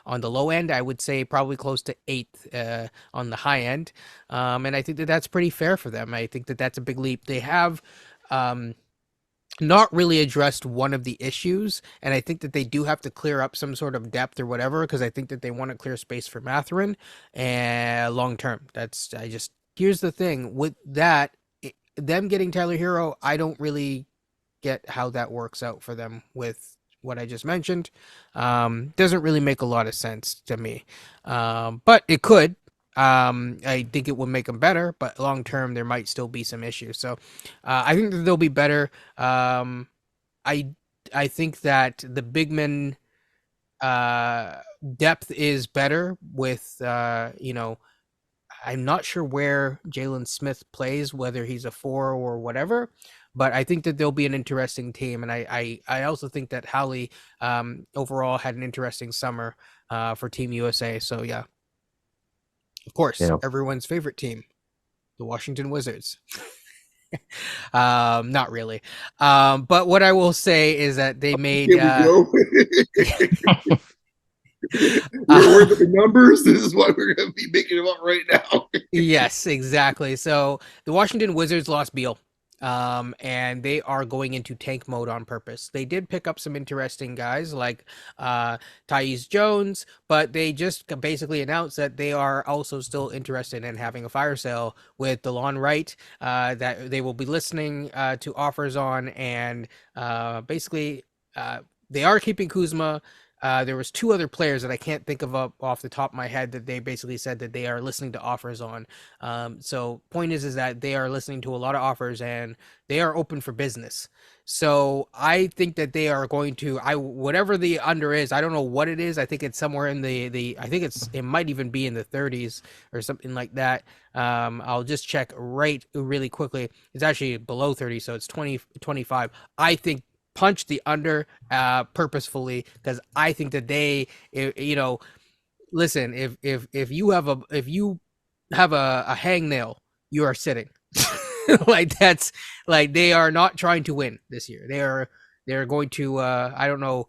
on the low end. I would say probably close to 8th on the high end. And I think that that's pretty fair for them. I think that that's a big leap. They have not really addressed one of the issues, and I think that they do have to clear up some sort of depth or whatever, because I think that they want to clear space for Mathurin and long term. Here's the thing with that. Them getting Tyler Hero, I don't really get how that works out for them with what I just mentioned. Doesn't really make a lot of sense to me. But it could. I think it would make them better, but long term there might still be some issues. So I think that they'll be better. I think that the big men depth is better with I'm not sure where Jalen Smith plays, whether he's a 4 or whatever, but I think that they'll be an interesting team. And I also think that Howley overall had an interesting summer for Team USA. So, yeah, of course, everyone's favorite team, the Washington Wizards. Not really. But what I will say is that they made... We're working the numbers. This is why we're going to be making them up right now. Yes, exactly. So the Washington Wizards lost Beal, and they are going into tank mode on purpose. They did pick up some interesting guys like Tyus Jones, but they just basically announced that they are also still interested in having a fire sale with DeLon Wright, that they will be listening to offers on, and basically they are keeping Kuzma. There was 2 other players that I can't think of off the top of my head that they basically said that they are listening to offers on. So point is that they are listening to a lot of offers and they are open for business. So I think that they are going to, whatever the under is, I don't know what it is. I think it's somewhere in I think it might even be in the 30s or something like that. I'll just check really quickly. It's actually below 30. So it's 25. I think punch the under purposefully, because I think that they, listen, if you have a hangnail, you are sitting. Like that's like they are not trying to win this year. They're going to I don't know.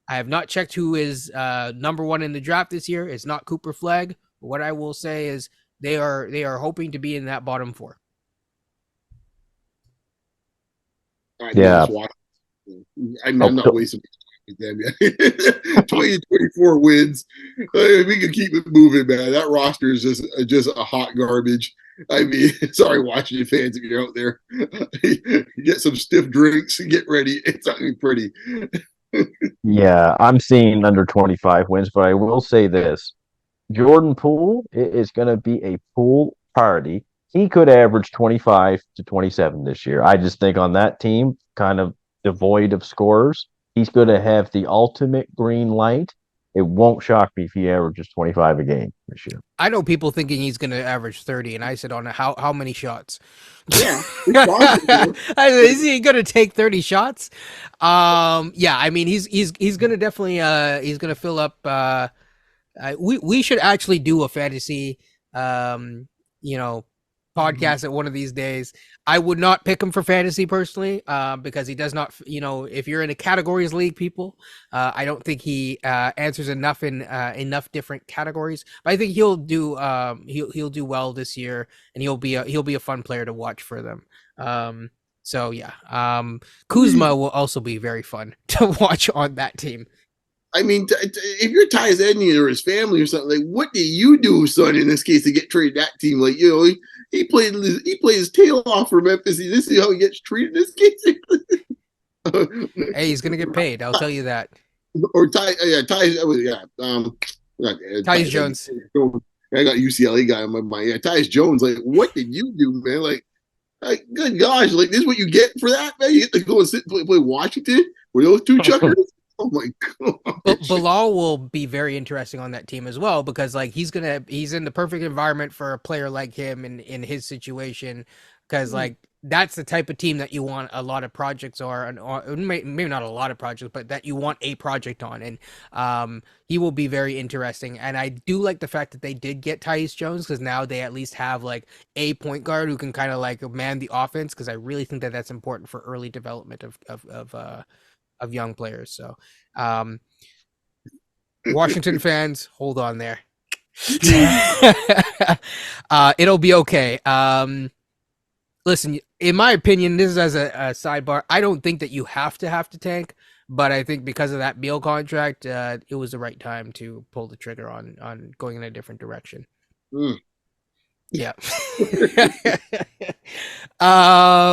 I have not checked who is number 1 in the draft this year. It's not Cooper Flag. But what I will say is they are hoping to be in that bottom 4. Yeah. just watch. I'm Oh, not wasting my time with them yet. 24 wins. We can keep it moving, man. That roster is just a hot garbage. I mean, sorry, Washington fans, if you're out there, get some stiff drinks and get ready. It's not gonna be pretty. yeah, I'm seeing under 25 wins, but I will say this. Jordan Poole is going to be a pool party. He could average 25 to 27 this year. I just think on that team, kind of devoid of scorers, he's going to have the ultimate green light. It won't shock me if he averages 25 a game this year. I know people thinking he's going to average 30, and I said, on how many shots? Yeah, it's possible. Is he going to take 30 shots? Yeah, I mean, he's going to definitely he's going to fill up. We should actually do a fantasy, you know, podcast at one of these days. I would not pick him for fantasy personally, because he does not, if you're in a categories league, people, I don't think he answers enough in enough different categories. But I think he'll do he'll do well this year, and he'll be a fun player to watch for them. So yeah, Kuzma will also be very fun to watch on that team. I mean, if you're Ty's Edney or his family or something, like, what do you do, son? In this case, to get traded that team, like, he played his tail off for Memphis. This is how he gets treated in this case. Hey, he's gonna get paid. I'll tell you that. Or Ty, yeah, Tyus Jones. I got UCLA guy in my mind. Yeah, Tyus Jones. Like, what did you do, man? Like, good gosh, like, this is what you get for that, man? You get to go and sit and play Washington with those two chuckers. Oh my god! Bilal will be very interesting on that team as well, because like he's in the perfect environment for a player like him in his situation, because like that's the type of team that you want a lot of projects or maybe not a lot of projects, but that you want a project on, and he will be very interesting. And I do like the fact that they did get Tyus Jones, because now they at least have like a point guard who can kind of like man the offense, because I really think that that's important for early development of young players. So Washington fans, hold on there. It'll be okay. Listen, in my opinion, this is as a sidebar. I don't think that you have to tank, but I think because of that Beal contract, it was the right time to pull the trigger on going in a different direction. Yeah.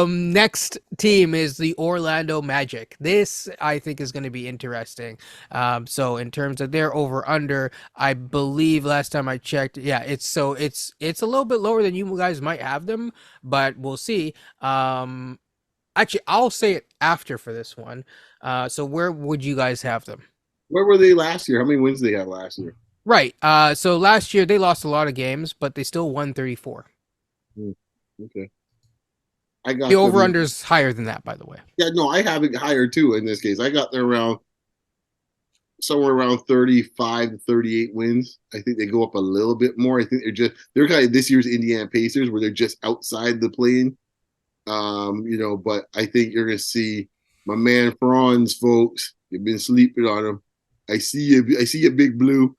Next team is the Orlando Magic. This I think is going to be interesting. So in terms of their over under, I believe last time I checked, yeah, it's a little bit lower than you guys might have them, but we'll see. Actually, I'll say it after for this one. So where would you guys have them? Where were they last year? How many wins did they have last year? Right. So last year they lost a lot of games, but they still won 34. Okay. I got the over-under's higher than that, by the way. Yeah, no, I have it higher too in this case. I got them somewhere around 35 to 38 wins. I think they go up a little bit more. I think they're kind of this year's Indiana Pacers, where they're just outside the play-in. But I think you're gonna see my man Franz, folks. You've been sleeping on him. I see you, Big Blue.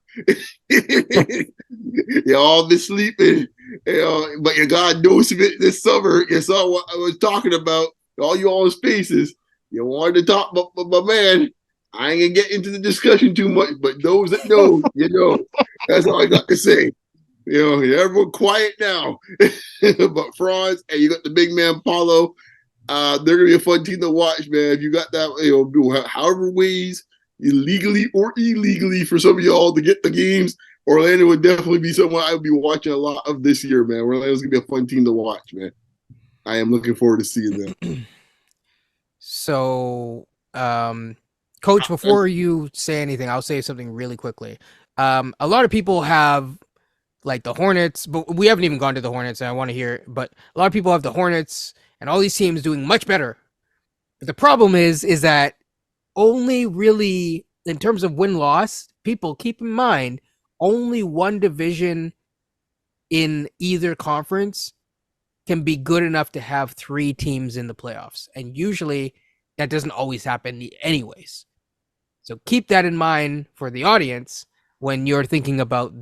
You all been sleeping, but you got a dose of it this summer. You saw what I was talking about. All you all spaces. You wanted to talk about my man. I ain't gonna get into the discussion too much, but those that know, that's all I got to say. Everyone quiet now. But Franz, and you got the big man Paulo. They're gonna be a fun team to watch, man. If you got that, however ways, illegally or illegally, for some of y'all to get the games, Orlando would definitely be someone I would be watching a lot of this year, man. Orlando's gonna be a fun team to watch, man. I am looking forward to seeing them. So, Coach, before you say anything, I'll say something really quickly. A lot of people have like the Hornets, but we haven't even gone to the Hornets, and I want to hear it. But a lot of people have the Hornets and all these teams doing much better. But the problem is that only really, in terms of win-loss, people keep in mind, only one division in either conference can be good enough to have 3 teams in the playoffs. And usually that doesn't always happen anyways. So keep that in mind for the audience when you're thinking about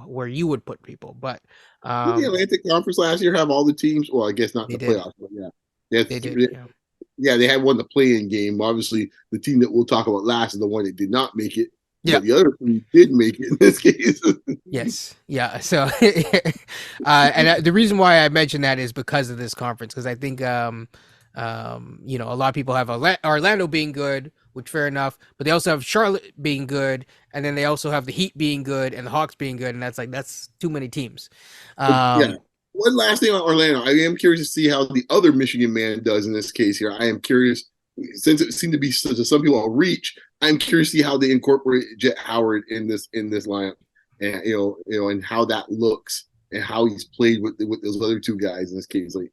where you would put people. But did the Atlantic Conference last year have all the teams? Well, I guess not the playoffs, but yeah. They did. Yeah. Yeah, they had won the play-in game. Obviously, the team that we'll talk about last is the one that did not make it, Yeah. but the other team did make it in this case. Yes. Yeah. So, the reason why I mentioned that is because of this conference, because I think, a lot of people have Orlando being good, which fair enough, but they also have Charlotte being good, and then they also have the Heat being good and the Hawks being good, and that's too many teams. Yeah. Um, One last thing on Orlando. I am curious to see how the other Michigan man does in this case here. I am curious, since it seemed to be to some people a reach. I'm curious to see how they incorporate Jet Howard in this lineup, and and how that looks and how he's played with those other two guys in this case. Like,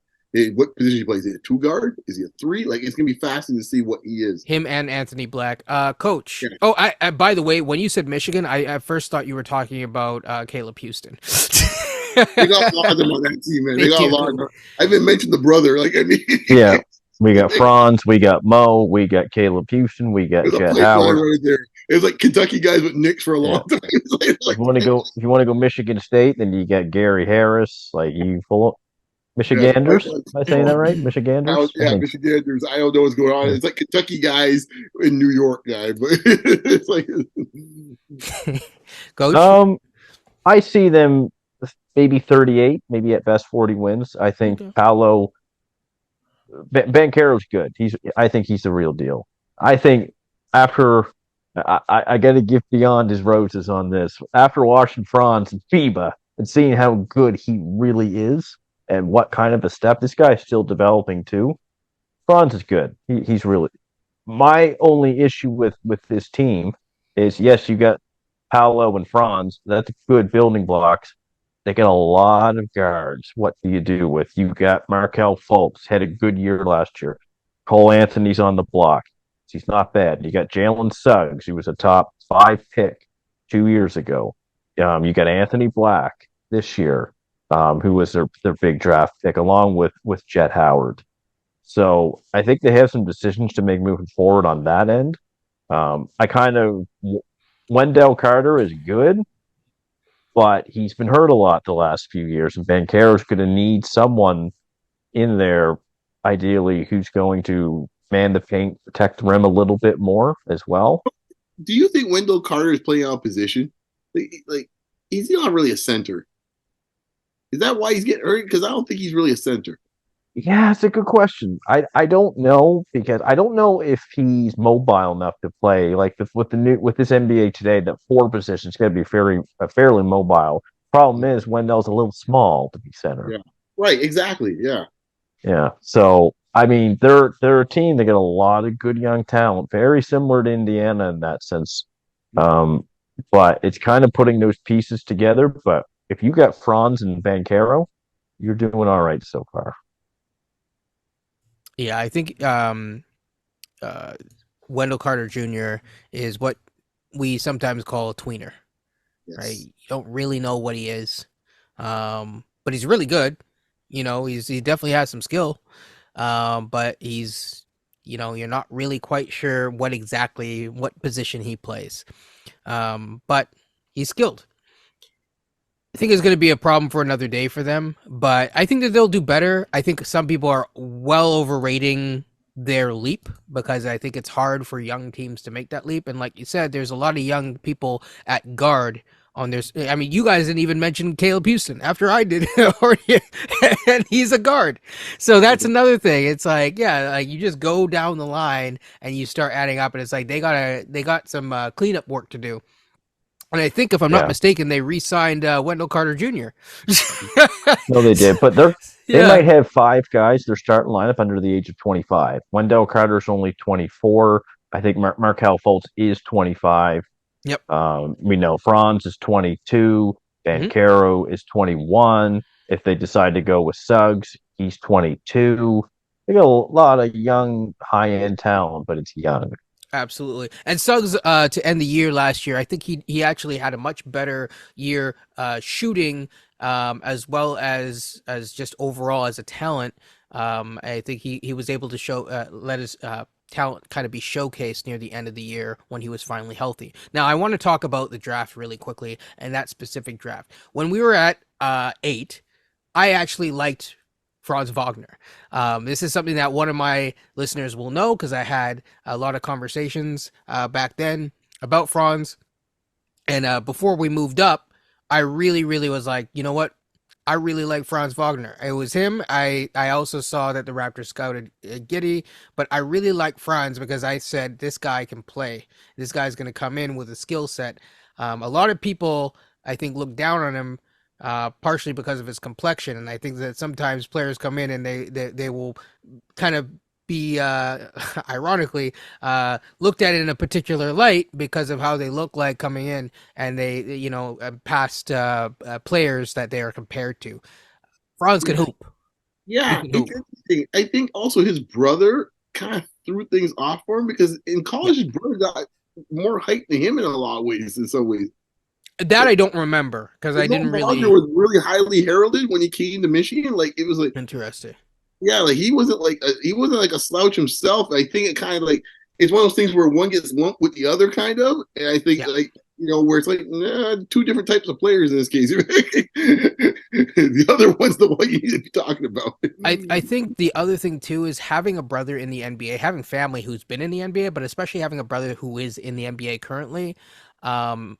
what position he plays? Is he a two guard? Is he a three? Like, it's gonna be fascinating to see what he is. him and Anthony Black. Coach. Yeah. Oh, I by the way, when you said Michigan, I at first thought you were talking about Caleb Houston. They got a lot of them on that team, man. They They got a do. lot of them. I haven't mentioned the brother. Like, I mean, Yeah. We got Franz, we got Mo, we got Caleb Houston, we got there's a Jet pipeline Howard. right there. It's like Kentucky guys with Knicks for a Yeah. long time. If you want to go Michigan State, then you got Gary Harris. Like you full of yeah, the Michiganders. pipeline's Am I saying long. that right? Michiganders. I think. Michiganders. I don't know what's going on. Yeah. It's like Kentucky guys in New York guy, but it's like Coach. I see them maybe 38, maybe at best 40 wins. I think Okay. Paolo Banchero's good. I think he's the real deal. I think after I got to give beyond his roses on this. After watching Franz and FIBA and seeing how good he really is and what kind of a step this guy's still developing too, Franz is good. He's really. My only issue with this team is yes, you got Paolo and Franz. That's good building blocks. They got a lot of guards. What do you do with? You got Markel Fultz, had a good year last year. Cole Anthony's on the block. He's not bad. You got Jalen Suggs, who was a top 5 pick 2 years ago. You got Anthony Black this year, who was their big draft pick, along with Jet Howard. So I think they have some decisions to make moving forward on that end. I kind of Wendell Carter is good, but he's been hurt a lot the last few years, and Banchero's going to need someone in there, ideally, who's going to man the paint, protect the rim a little bit more as well. do you think Wendell Carter is playing out of position? Like he's not really a center. Is that why he's getting hurt? Because I don't think he's really a center. Yeah, it's a good question. I don't know because I don't know if he's mobile enough to play like with this NBA today. That 4 positions got to be fairly mobile. Problem is Wendell's a little small to be center. Yeah. Right. Exactly. Yeah. Yeah. So I mean, they're a team that got a lot of good young talent, very similar to Indiana in that sense. But it's kind of putting those pieces together. But if you got Franz and Banchero, you're doing all right so far. Yeah, I think Wendell Carter Jr. is what we sometimes call a tweener, right? Yes. You don't really know what he is, but he's really good. He definitely has some skill, but you're not really quite sure what position he plays, but he's skilled. I think it's going to be a problem for another day for them, but I think that they'll do better. I think some people are well overrating their leap because I think it's hard for young teams to make that leap. And like you said, there's a lot of young people at guard on their. I mean, you guys didn't even mention Caleb Houston after I did, and he's a guard. So that's another thing. It's like, yeah, like you just go down the line and you start adding up, and it's like they got some cleanup work to do. And I think, if I'm not Yeah. mistaken, they re-signed Wendell Carter Jr. No, they did, but they Yeah. might have 5 guys. Their starting lineup under the age of 25. Wendell Carter's only 24. I think Markel Fultz is 25. Yep. We know Franz is 22. Banchero is 21. If they decide to go with Suggs, he's 22. They got a lot of young, high-end talent, but it's young. Absolutely. And Suggs, to end the year last year, I think he actually had a much better year shooting, as well as just overall as a talent. I think he was able to let his talent kind of be showcased near the end of the year when he was finally healthy. Now, I want to talk about the draft really quickly and that specific draft. When we were at 8, I actually liked Franz Wagner. This is something that one of my listeners will know because I had a lot of conversations back then about Franz. And before we moved up, I really, really was like, you know what? I really like Franz Wagner. It was him. I also saw that the Raptors scouted Giddy, but I really like Franz because I said this guy can play. This guy's going to come in with a skill set. A lot of people, I think, look down on him partially because of his complexion, and I think that sometimes players come in and they will kind of be ironically looked at it in a particular light because of how they look like coming in and past players that they are compared to. Franz can Yeah, hoop. He yeah, can it's hoop. interesting. I think also his brother kind of threw things off for him because in Yeah. college his brother got more height than him in a lot of ways. In some ways, That I don't remember because I no, didn't Wagner really was really highly heralded when he came to Michigan. Like it was like, interesting. yeah, like he wasn't like a slouch himself. I think it kind of like it's one of those things where one gets lumped with the other, kind of. And I think Yeah. like where it's like two different types of players in this case. The other one's the one you need to be talking about. I think the other thing too is having a brother in the NBA, having family who's been in the NBA, but especially having a brother who is in the NBA currently. Um,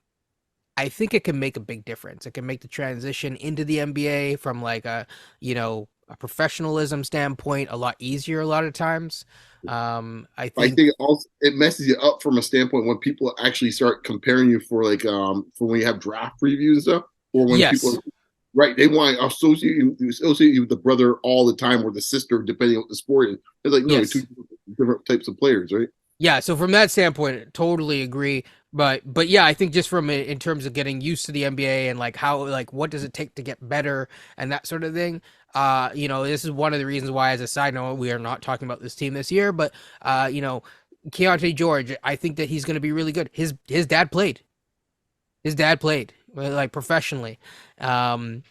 I think it can make a big difference. It can make the transition into the NBA from like a professionalism standpoint a lot easier a lot of times. I I think think it also it messes you up from a standpoint when people actually start comparing you for like for when you have draft previews and stuff, or when people yes, right they want to associate you with the brother all the time or the sister depending on what the sport is. It's like no, they're two yes. different types of players, right? Yeah, so from that standpoint, totally agree. But yeah, I think just from in terms of getting used to the NBA and like how like what does it take to get better and that sort of thing. This is one of the reasons why, as a side note, we are not talking about this team this year. But Keontae George, I think that he's going to be really good. His dad played. His dad played like professionally. Um,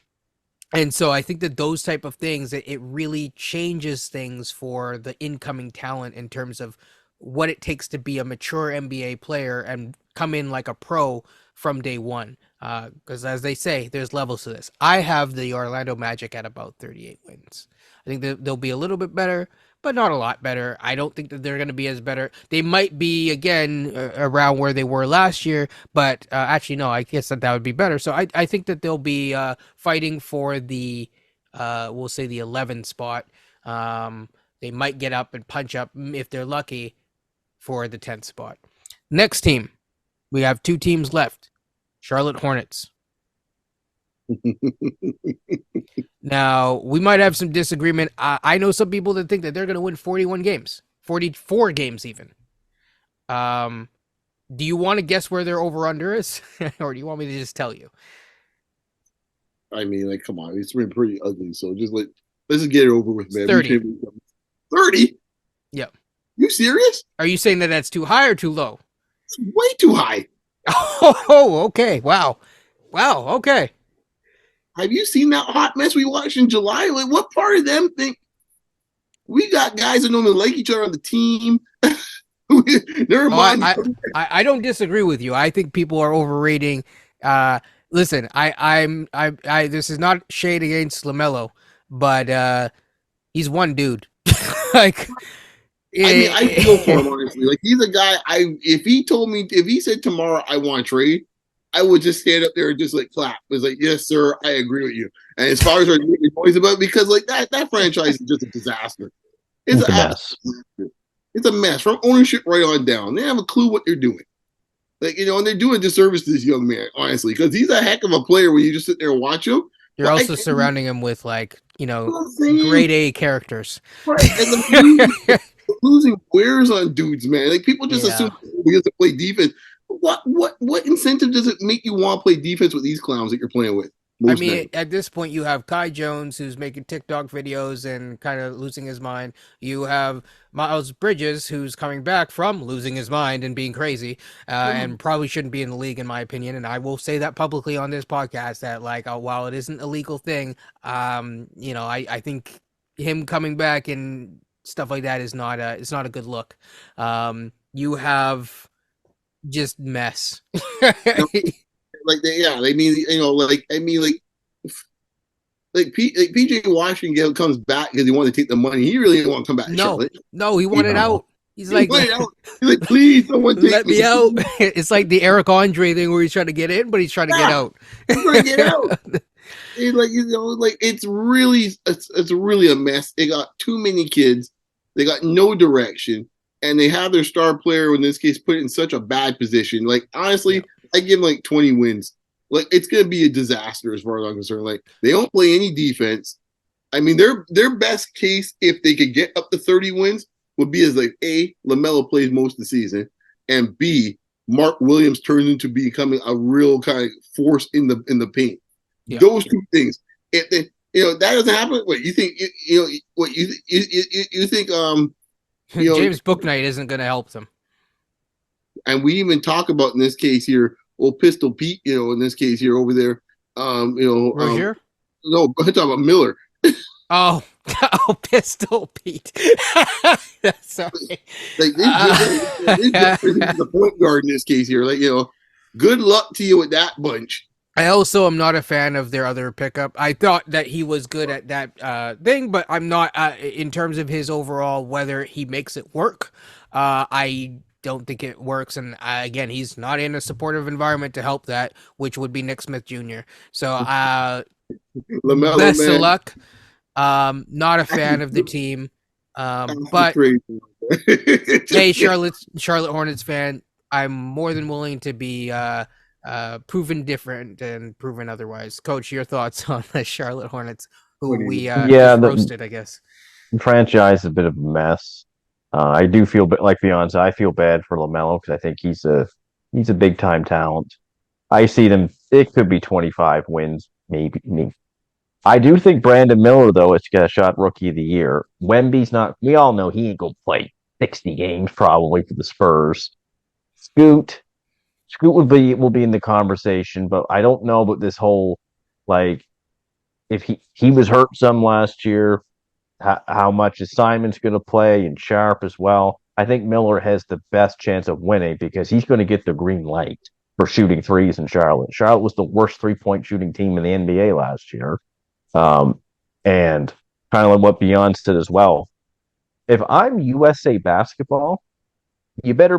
and so I think that those type of things, it really changes things for the incoming talent in terms of what it takes to be a mature NBA player and come in like a pro from day one. Because as they say, there's levels to this. I have the Orlando Magic at about 38 wins. I think that they'll be a little bit better, but not a lot better. I don't think that they're going to be as better. They might be again around where they were last year, but actually no, I guess that would be better. So I think that they'll be fighting for the we'll say the 11 spot. They might get up and punch up if they're lucky for the 10th spot. Next team, we have two teams left. Charlotte Hornets. Now, we might have some disagreement. I know some people that think that they're going to win 41 games, 44 games even. Um, do you want to guess where their over under is, or do you want me to just tell you? I mean, like, come on, it's been pretty ugly. So just like, let's just get it over with, It's man. 30. 30? Yep. You serious? Are you saying that that's too high or too low? It's way too high. Oh, okay. Wow. Wow. Okay. Have you seen that hot mess we watched in July? Like, what part of them think we got guys that don't even like each other on the team? Never Oh, mind. I don't disagree with you. I think people are overrating. Listen, I this is not shade against Lamelo, but he's one dude. Like, I mean, I feel for him eh, honestly. Like he's a guy. If he said tomorrow I want to trade, I would just stand up there and just like clap. It's like, yes, sir, I agree with you. And as far as our noise about it, because like that franchise is just a disaster. It's It's an a absolute mess. disaster. It's a mess from ownership right on down. They have a clue what they're doing. Like and they're doing a disservice to this young man, honestly, because he's a heck of a player when you just sit there and watch him. you're But I also can't surrounding him with like I'm saying, grade A characters. right? And losing wears on dudes, man. Like people just assume Yeah. he doesn't play defense. What incentive does it make you want to play defense with these clowns that you're playing with I most mean, nights? at this point, you have Kai Jones who's making TikTok videos and kind of losing his mind. You have Miles Bridges who's coming back from losing his mind and being crazy, and probably shouldn't be in the league, in my opinion. And I will say that publicly on this podcast that, like, while it isn't a legal thing, I think him coming back and stuff like that is not it's not a good look. You have just mess. Like they mean like I mean like PJ Washington comes back because he wanted to take the money. He really didn't want to come back to No, Charlotte. no, he wanted out. He's He like, wanted out. He's like, please, someone take let me out. It's like the Eric Andre thing where he's trying to get in, but he's trying to get out. He's trying to get out. It's like, like it's really a mess. They got too many kids. They got no direction, and they have their star player in this case put in such a bad position. Like honestly, I give them like 20 wins. Like it's gonna be a disaster as far as I'm concerned. Like they don't play any defense. I mean, their best case if they could get up to 30 wins would be as like A, LaMelo plays most of the season, and B, Mark Williams turns into becoming a real kind of force in the paint. Yeah. Those two things. If they, that doesn't happen. What you think? What you think? James Bouknight isn't going to help them. And we even talk about in this case here, Pistol Pete. In this case here over there. Rozier? No, I'm talking about Miller. Oh, Pistol Pete. Sorry. Like the point guard in this case here. Like good luck to you with that bunch. I also am not a fan of their other pickup. I thought that he was good at that thing, but I'm not in terms of his overall whether he makes it work. I don't think it works, and again, he's not in a supportive environment to help that, which would be Nick Smith Jr. So LaMelo, best man. of luck. Not a fan of the team, but hey, Charlotte Hornets fan, I'm more than willing to be proven different and proven otherwise. Coach, your thoughts on the Charlotte Hornets, who we roasted, I guess. The franchise is a bit of a mess. I do feel like Beyonce. I feel bad for LaMelo because I think he's a big time talent. I see them. It could be 25 wins, maybe. I do think Brandon Miller, though, is got a shot Rookie of the Year. Wemby's not. We all know he ain't gonna play 60 games probably for the Spurs. Scoot will be in the conversation, but I don't know about this whole like if he was hurt some last year. How much is Simon's going to play and Sharp as well? I think Miller has the best chance of winning because he's going to get the green light for shooting threes in Charlotte. Charlotte was the worst 3-point shooting team in the NBA last year. And kind of like what Beyond said as well. If I'm USA basketball, you might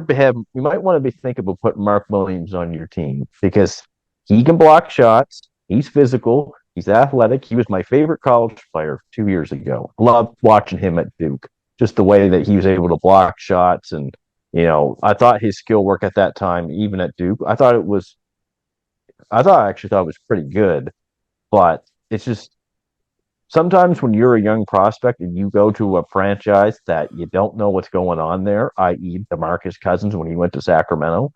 want to be thinking about putting Mark Williams on your team because he can block shots. He's physical. He's athletic. He was my favorite college player 2 years ago. Loved watching him at Duke. Just the way that he was able to block shots. And, I thought his skill work at that time, even at Duke, I actually thought it was pretty good. But it's just, sometimes when you're a young prospect and you go to a franchise that you don't know what's going on there, i.e. DeMarcus Cousins when he went to Sacramento,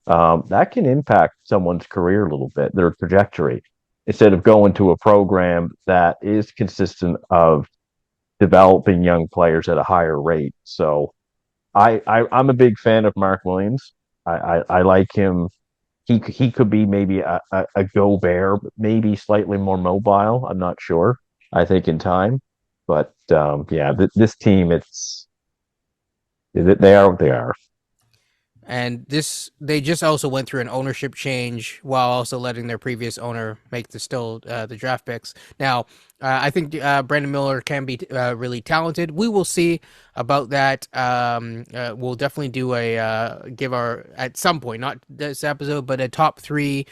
that can impact someone's career a little bit, their trajectory, instead of going to a program that is consistent of developing young players at a higher rate. So I'm a big fan of Mark Williams. I like him. He could be maybe a Gobert, but maybe slightly more mobile. I'm not sure. I think in time, but this team, they are what they are. And they just also went through an ownership change while also letting their previous owner make the draft picks. Now, I think Brandon Miller can be really talented. We will see about that. We'll definitely do at some point, not this episode, but a top 3,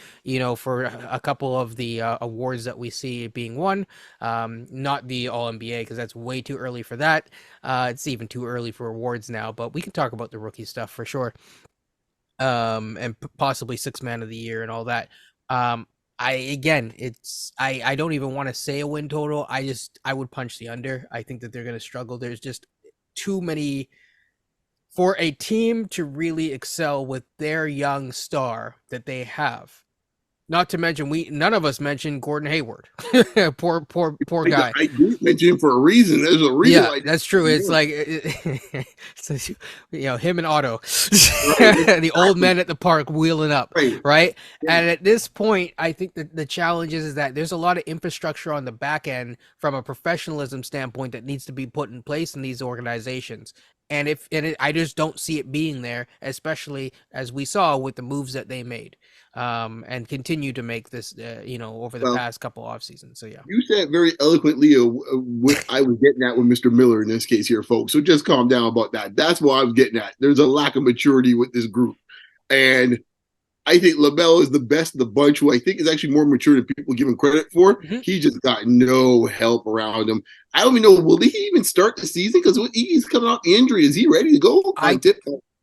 for a couple of the awards that we see being won. Not the All-NBA because that's way too early for that. It's even too early for awards now, but we can talk about the rookie stuff for sure. And possibly 6th man of the year and all that. I don't even want to say a win total. I would punch the under. I think that they're going to struggle. There's just too many for a team to really excel with their young star that they have. Not to mention, none of us mentioned Gordon Hayward. poor guy. I did mention him for a reason. There's a reason. Yeah, that's true. It's like, him and Otto, the old men at the park wheeling up, right? Yeah. And at this point, I think that the challenge is that there's a lot of infrastructure on the back end from a professionalism standpoint that needs to be put in place in these organizations. I just don't see it being there, especially as we saw with the moves that they made, and continue to make this, over the Well, past couple off seasons. So yeah, you said very eloquently what I was getting at with Mr. Miller in this case here, folks. So just calm down about that. That's what I was getting at. There's a lack of maturity with this group. And I think LaMelo is the best of the bunch, who I think is actually more mature than people give him credit for. mm-hmm. He just got no help around him. I don't even know, will he even start the season? Because he's coming off the injury. Is he ready to go on tip?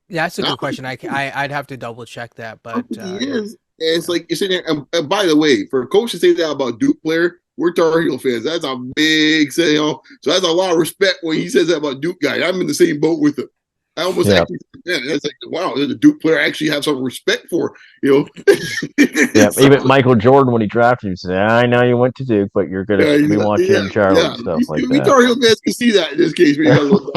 Yeah, that's a good question. I'd have to double check that, but he is. And it's like you're sitting there. And by the way, for a coach to say that about Duke player, we're Tar Heel fans. That's a big say. So that's a lot of respect when he says that about Duke guy. I'm in the same boat with him. I almost actually, that's like, wow, the Duke player actually have some respect for, Yeah, so, even Michael Jordan, when he drafted him, said, I know you went to Duke, but you're going to be watching in Charlotte and stuff like that. We Tar Heel fans can see that in this case. Where you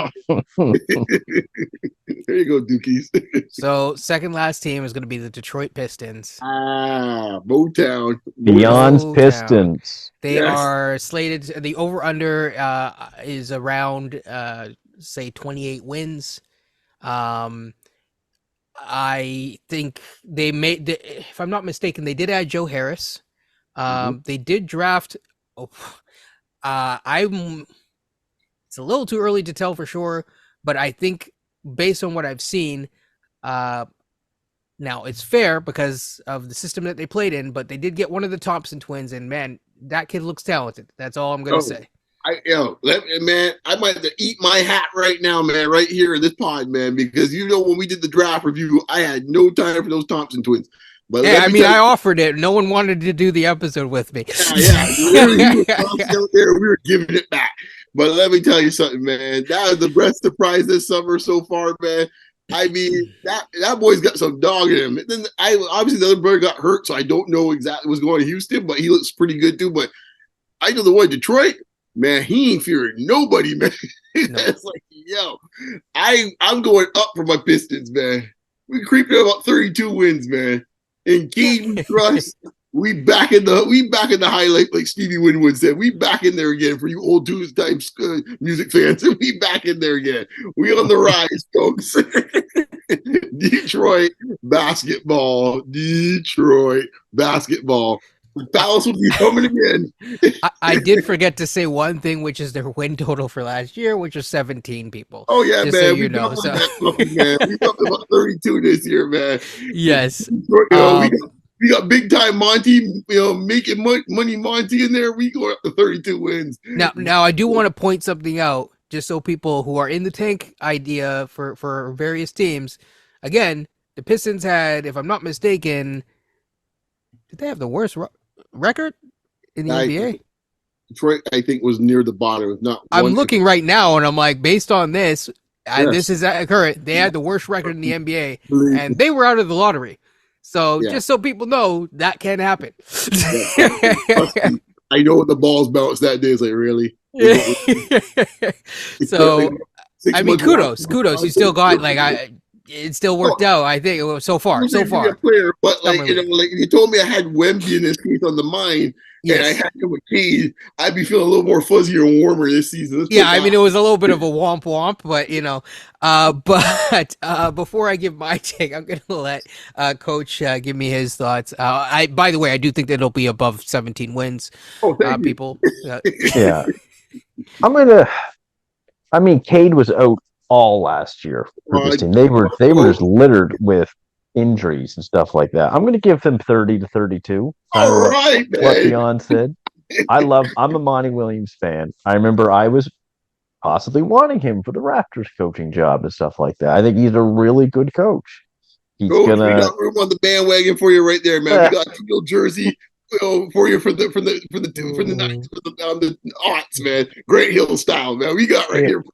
there you go, Dukies. So, second last team is going to be the Detroit Pistons. Motown. Beyond's Pistons. They are slated. The over-under is around, say, 28 wins. I think they made, if I'm not mistaken, they did add Joe Harris. They did draft. It's a little too early to tell for sure, but I think based on what I've seen, now it's fair because of the system that they played in, but they did get one of the Thompson twins, and man, that kid looks talented. That's all I'm gonna say. Man, I might have to eat my hat right now, man, right here in this pod, man, because when we did the draft review, I had no time for those Thompson twins. But yeah, I mean, I offered it. No one wanted to do the episode with me. We were giving it back. But let me tell you something, man. That was the best surprise this summer so far, man. I mean, that boy's got some dog in him. And then obviously the other brother got hurt, so I don't know exactly what's going on in Houston, but he looks pretty good too. But I know the one in Detroit. Man, he ain't fearing nobody, man. No. It's like, I'm going up for my Pistons, man. We creeping about 32 wins, man. And Key, we trust. We back in the highlight, like Stevie Winwood said. We back in there again for you old dudes type music fans. We back in there again. We on the rise, folks. Detroit basketball. Dallas will be coming again. I did forget to say one thing, which is their win total for last year, which was 17 people. Oh yeah, man. So we got about 32 this year, man. Yes. We got big time Monty, making money Monty in there. We go up to 32 wins. Now I do want to point something out, just so people who are in the tank idea for various teams. Again, the Pistons had, if I'm not mistaken, did they have the worst record in the NBA? Detroit, I think, was near the bottom. I'm looking right now, and I'm like, based on this, this is current. They had the worst record in the NBA, and they were out of the lottery. So just so people know, that can happen. I know when the balls bounce that day. It's like, really? So, I mean, kudos. You still got, it still worked out. I think it was so far. Player, but you told me I had Wemby in this case on the mind, and I had him with Cade, I'd be feeling a little more fuzzier and warmer this season. I mean, it was a little bit of a womp, but but before I give my take, I'm gonna let Coach give me his thoughts. By the way, I do think that it'll be above 17 wins. People. Yeah, Cade was out all last year for this team. They were just littered with injuries and stuff like that. I'm going to give them 30 to 32. All right, what Dion said. I'm a Monty Williams fan. I remember I was possibly wanting him for the Raptors coaching job and stuff like that. I think he's a really good coach. We got room on the bandwagon for you right there, man. We got a New Jersey for you for the nights, for the aughts, man. Great Hill style, man. We got right here.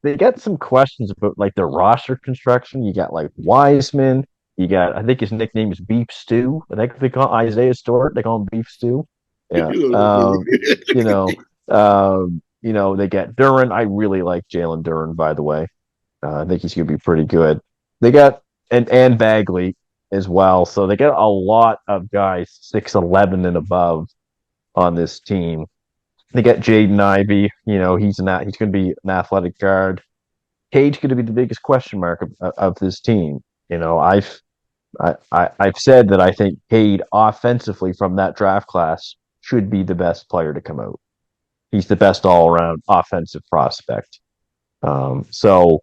They got some questions about their roster construction. You got Wiseman. You got, I think his nickname is Beef Stew. I think they call Isaiah Stewart. They call him Beef Stew. Yeah. They got Duren. I really like Jalen Duren, by the way. I think he's gonna be pretty good. They got and Bagley as well. So they got a lot of guys 6'11" and above on this team. They get Jaden Ivey. He's going to be an athletic guard. Cade's going to be the biggest question mark of this team. I've said that I think Cade offensively from that draft class should be the best player to come out. He's the best all around offensive prospect. So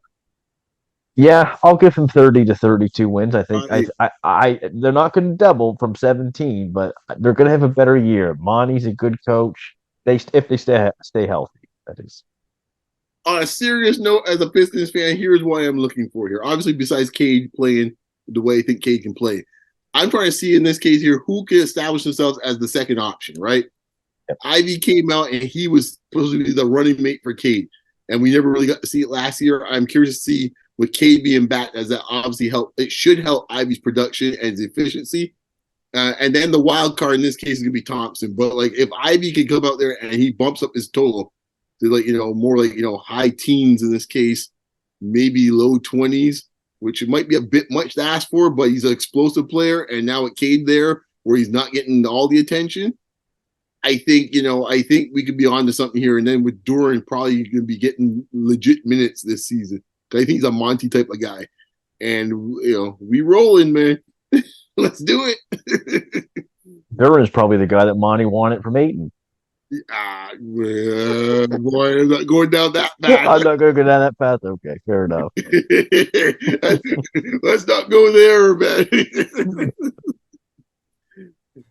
yeah, I'll give him 30 to 32 wins. I think they're not going to double from 17, but they're going to have a better year. Monty's a good coach. If they stay healthy, that is. On a serious note, as a Pistons fan, here's what I'm looking for here. Obviously, besides Cade playing the way I think Cade can play, I'm trying to see in this case here who can establish themselves as the second option, right? Yep. Ivy came out and he was supposed to be the running mate for Cade, and we never really got to see it last year. I'm curious to see with Cade being back, as that obviously help. It should help Ivy's production and his efficiency. And then the wild card in this case is gonna be Thompson. But like if Ivy can come out there and he bumps up his total to more like high teens in this case, maybe low 20s, which it might be a bit much to ask for, but he's an explosive player. And now with Cade there, where he's not getting all the attention, I think we could be on to something here. And then with Duran probably going to be getting legit minutes this season. I think he's a Monty type of guy. And we rolling, man. Let's do it. Duran's probably the guy that Monty wanted from Ayton. Boy, I'm not going down that path. I'm not going to go down that path. Okay, fair enough. Let's not go there, man.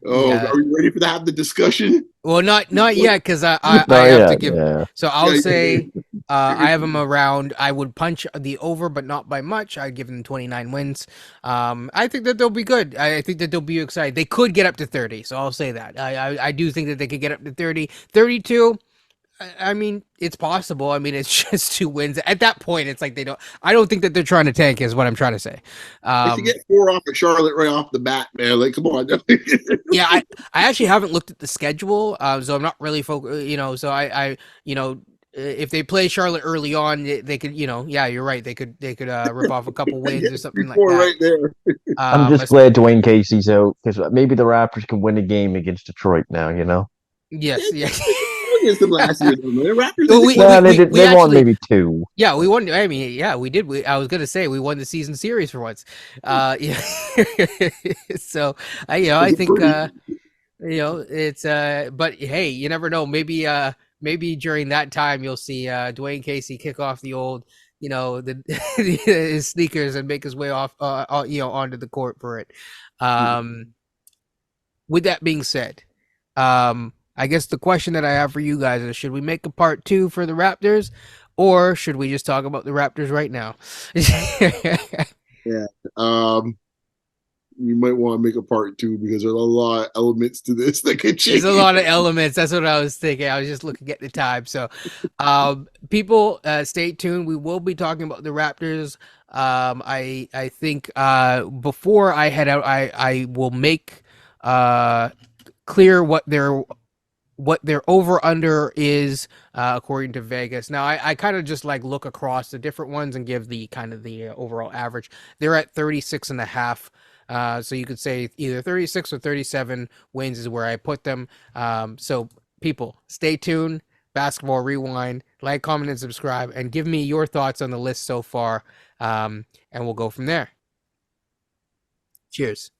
Yeah. Are we ready for have the discussion? Well, not yet, because I have to give. Yeah. So I'll say I have them around. I would punch the over, but not by much. I'd give them 29 wins. I think that they'll be good. I think that they'll be excited. They could get up to 30, so I'll say that. I do think that they could get up to 30. 32, I mean, it's possible. I mean, it's just 2 wins. At that point, it's like I don't think that they're trying to tank, is what I'm trying to say. If you get 4 off of Charlotte right off the bat, man, like, come on. Yeah, I actually haven't looked at the schedule, so I'm not really focused, so I if they play Charlotte early on, they could, yeah, you're right. They could rip off a couple wins or something like that. Right there. I'm just glad Dwayne Casey's out, because maybe the Raptors can win a game against Detroit now, Yes, yes. Against them last year, the Raptors. They won maybe 2. Yeah, we won. I mean, yeah, we did. I was gonna say we won the season series for once. Yeah. So I think it's but hey, you never know. Maybe during that time you'll see Dwayne Casey kick off the old his sneakers and make his way off onto the court for it. With that being said, I guess the question that I have for you guys is, should we make a part 2 for the Raptors, or should we just talk about the Raptors right now? Yeah. You might want to make a part 2 because there's a lot of elements to this that could change. There's a lot of elements. That's what I was thinking. I was just looking at the time. So, people, stay tuned. We will be talking about the Raptors. I think before I head out, I will make clear what their over under is according to Vegas. Now I kind of just look across the different ones and give the kind of the overall average. They're at 36.5. So you could say either 36 or 37 wins is where I put them. So people, stay tuned. Basketball Rewind, like, comment, and subscribe, and give me your thoughts on the list so far. And we'll go from there. Cheers.